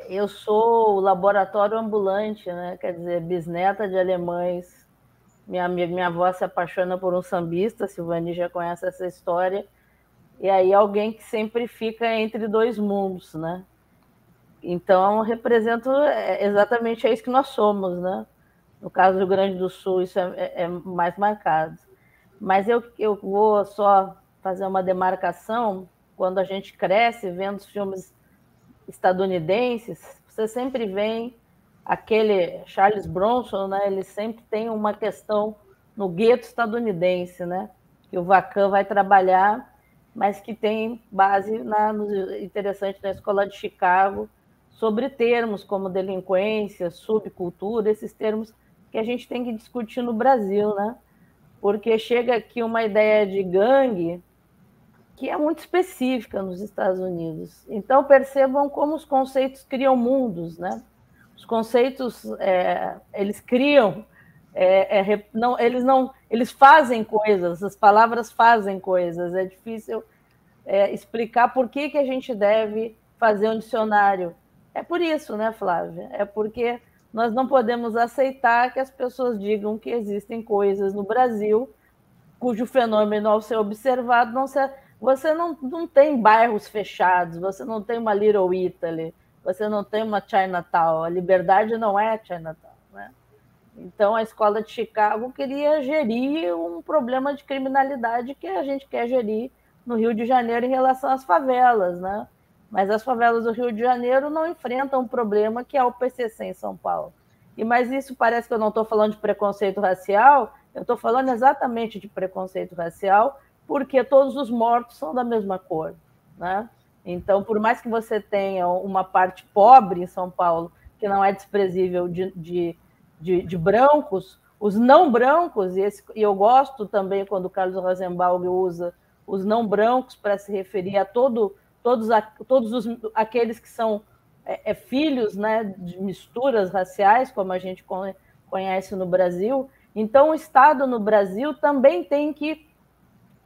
eu sou o laboratório ambulante, né? Quer dizer, bisneta de alemães. Minha avó se apaixona por um sambista, a Silvani já conhece essa história, e aí alguém que sempre fica entre dois mundos, né? Então, represento exatamente isso que nós somos, né? No caso do Rio Grande do Sul, isso é mais marcado. Mas eu vou só fazer uma demarcação. Quando a gente cresce vendo os filmes estadunidenses, você sempre vê aquele Charles Bronson, né? Ele sempre tem uma questão no gueto estadunidense, né? Que o Vacan vai trabalhar, mas que tem base interessante na Escola de Chicago, sobre termos como delinquência, subcultura, esses termos que a gente tem que discutir no Brasil, né? Porque chega aqui uma ideia de gangue que é muito específica nos Estados Unidos. Então, percebam como os conceitos criam mundos, né? Os conceitos, eles criam, eles fazem coisas, as palavras fazem coisas. É difícil explicar por que a gente deve fazer um dicionário. É por isso, né, Flávia? É porque nós não podemos aceitar que as pessoas digam que existem coisas no Brasil cujo fenômeno, ao ser observado, você não tem bairros fechados, você não tem uma Little Italy, você não tem uma Chinatown. A liberdade não é Chinatown, né? Então, a Escola de Chicago queria gerir um problema de criminalidade que a gente quer gerir no Rio de Janeiro em relação às favelas, né? Mas as favelas do Rio de Janeiro não enfrentam um problema que é o PCC em São Paulo. Mas isso parece que eu não estou falando de preconceito racial, eu estou falando exatamente de preconceito racial, porque todos os mortos são da mesma cor, né? Então, por mais que você tenha uma parte pobre em São Paulo, que não é desprezível de brancos, os não brancos, e eu gosto também quando o Carlos Rosenbaum usa os não brancos para se referir a todos aqueles que são filhos, né, de misturas raciais, como a gente conhece no Brasil. Então, o Estado no Brasil também tem que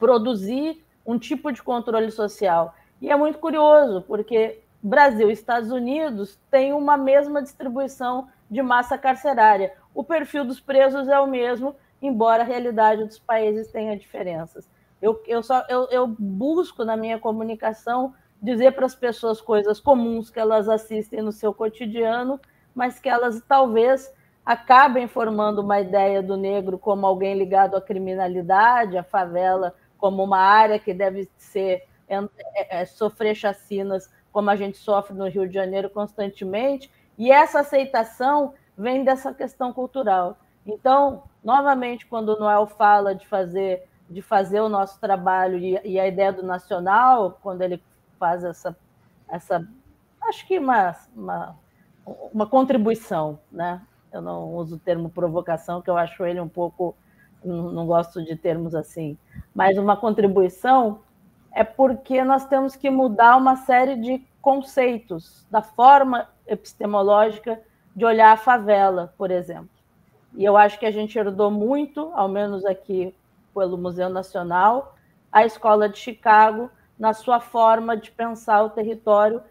produzir um tipo de controle social. E é muito curioso, porque Brasil e Estados Unidos têm uma mesma distribuição de massa carcerária. O perfil dos presos é o mesmo, embora a realidade dos países tenha diferenças. Eu busco, na minha comunicação, dizer para as pessoas coisas comuns que elas assistem no seu cotidiano, mas que elas talvez acabem formando uma ideia do negro como alguém ligado à criminalidade, à favela, como uma área que deve sofrer chacinas, como a gente sofre no Rio de Janeiro constantemente, e essa aceitação vem dessa questão cultural. Então, novamente, quando o Noel fala de fazer o nosso trabalho e a ideia do nacional, quando ele faz essa acho que uma contribuição, né? Eu não uso o termo provocação, que eu acho ele um pouco, não gosto de termos assim, mas uma contribuição é porque nós temos que mudar uma série de conceitos da forma epistemológica de olhar a favela, por exemplo. E eu acho que a gente herdou muito, ao menos aqui pelo Museu Nacional, a Escola de Chicago, na sua forma de pensar o território,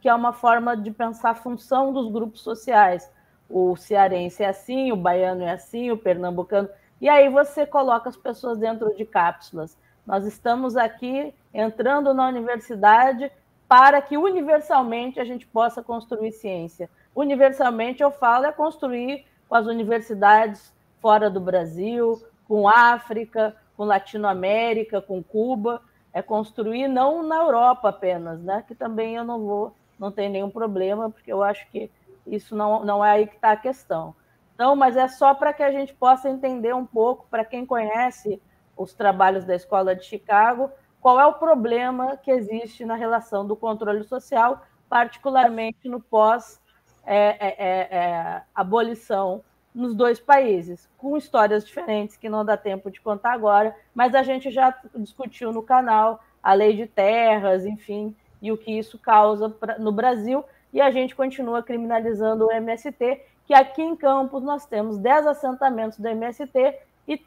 que é uma forma de pensar a função dos grupos sociais. O cearense é assim, o baiano é assim, o pernambucano... E aí você coloca as pessoas dentro de cápsulas. Nós estamos aqui entrando na universidade para que universalmente a gente possa construir ciência. Universalmente, eu falo, é construir com as universidades fora do Brasil, com África, com Latinoamérica, com Cuba, é construir não na Europa apenas, né? Que também eu não tenho nenhum problema, porque eu acho que isso não é aí que está a questão. Então, mas é só para que a gente possa entender um pouco, para quem conhece os trabalhos da Escola de Chicago, qual é o problema que existe na relação do controle social, particularmente no pós-abolição nos dois países, com histórias diferentes que não dá tempo de contar agora, mas a gente já discutiu no canal a lei de terras, enfim, e o que isso causa no Brasil, e a gente continua criminalizando o MST, que aqui em Campos nós temos 10 assentamentos do MST e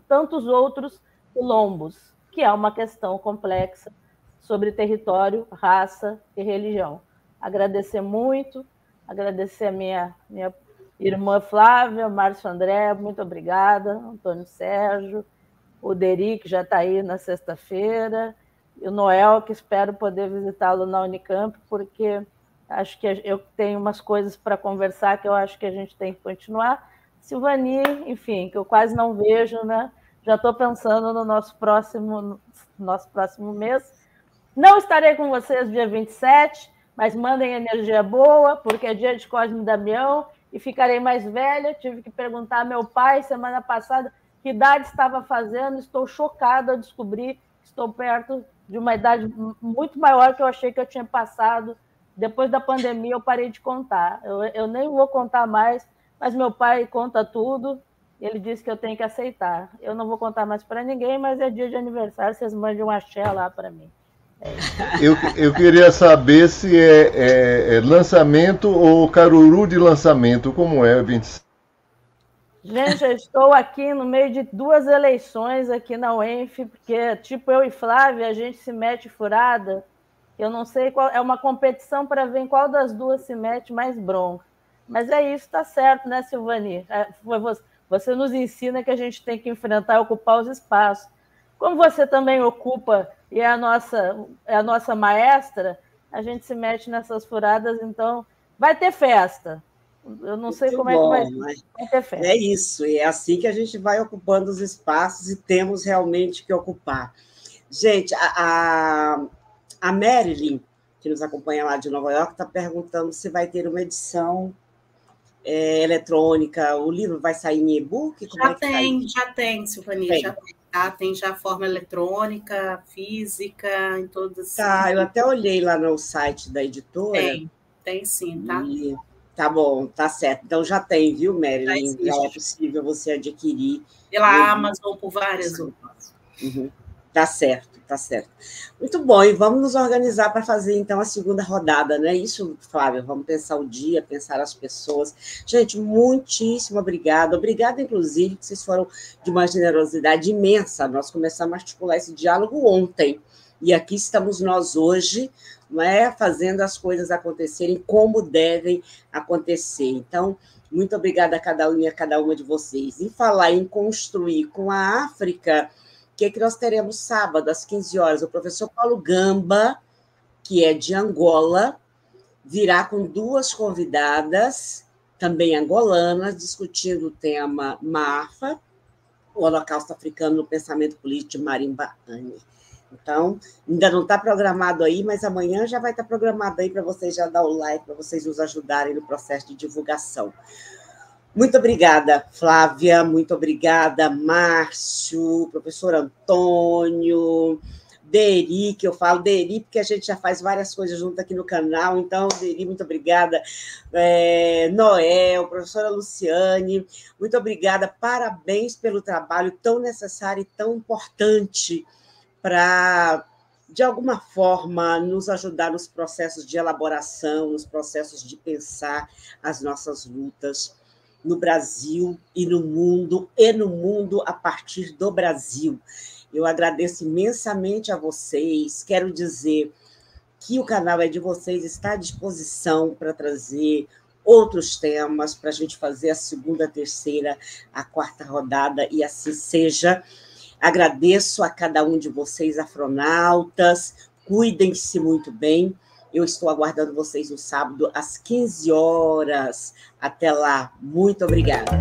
tantos outros quilombos, que é uma questão complexa sobre território, raça e religião. Agradecer muito, agradecer a minha irmã Flávia, Márcio André, muito obrigada, Antônio Sérgio, o Deri, que já está aí na sexta-feira, e o Noel, que espero poder visitá-lo na Unicamp, porque acho que eu tenho umas coisas para conversar que eu acho que a gente tem que continuar. Silvani, enfim, que eu quase não vejo, né? Já estou pensando no nosso próximo mês. Não estarei com vocês dia 27, mas mandem energia boa, porque é dia de Cosme e Damião, e ficarei mais velha. Tive que perguntar ao meu pai, semana passada, que idade estava fazendo. Estou chocada ao descobrir que estou perto de uma idade muito maior que eu achei que eu tinha passado. Depois da pandemia, eu parei de contar. Eu nem vou contar mais, mas meu pai conta tudo. Ele disse que eu tenho que aceitar. Eu não vou contar mais para ninguém, mas é dia de aniversário, vocês mandem um axé lá para mim. Eu queria saber se é lançamento ou caruru de lançamento, como é, 27? Gente, eu estou aqui no meio de 2 eleições aqui na UENF, porque, tipo, eu e Flávia, a gente se mete furada. Eu não sei qual, é uma competição para ver em qual das duas se mete mais bronca. Mas é isso, tá certo, né, Silvani? Você nos ensina que a gente tem que enfrentar e ocupar os espaços. Como você também ocupa e é a nossa maestra, a gente se mete nessas furadas, então vai ter festa. Eu não sei como é que vai ter festa. É isso, e é assim que a gente vai ocupando os espaços e temos realmente que ocupar. Gente, a Marilyn, que nos acompanha lá de Nova York, está perguntando se vai ter uma edição eletrônica. O livro vai sair em e-book? Já tem, Silvani, já tem. Tem já forma eletrônica, física, em todas. Tá, eu até olhei lá no site da editora. Tem sim, tá? Tá bom, tá certo. Então já tem, viu, Marilyn? Já é possível você adquirir. Pela Amazon, por várias outras. Uhum. Tá certo, tá certo. Muito bom, e vamos nos organizar para fazer, então, a segunda rodada, não é isso, Flávia? Vamos pensar o dia, pensar as pessoas. Gente, muitíssimo obrigada. Obrigada, inclusive, que vocês foram de uma generosidade imensa. Nós começamos a articular esse diálogo ontem, e aqui estamos nós hoje, não é, fazendo as coisas acontecerem como devem acontecer. Então, muito obrigada a cada um e a cada uma de vocês. Em falar em construir com a África, que nós teremos sábado, às 15 horas, o professor Paulo Gamba, que é de Angola, virá com 2 convidadas, também angolanas, discutindo o tema MAFA, o Holocausto Africano no Pensamento Político de Marimba Anne. Então, ainda não está programado aí, mas amanhã já vai estar programado aí para vocês já dar o like, para vocês nos ajudarem no processo de divulgação. Muito obrigada, Flávia, muito obrigada, Márcio, professor Antônio, Deri, que eu falo Deri, porque a gente já faz várias coisas junto aqui no canal, então, Deri, muito obrigada, Noel, professora Luciane, muito obrigada, parabéns pelo trabalho tão necessário e tão importante para, de alguma forma, nos ajudar nos processos de elaboração, nos processos de pensar as nossas lutas, no Brasil e no mundo a partir do Brasil. Eu agradeço imensamente a vocês, quero dizer que o canal é de vocês, está à disposição para trazer outros temas, para a gente fazer a segunda, a terceira, a quarta rodada, e assim seja. Agradeço a cada um de vocês, afronautas, cuidem-se muito bem. Eu estou aguardando vocês no sábado, às 15 horas. Até lá. Muito obrigada.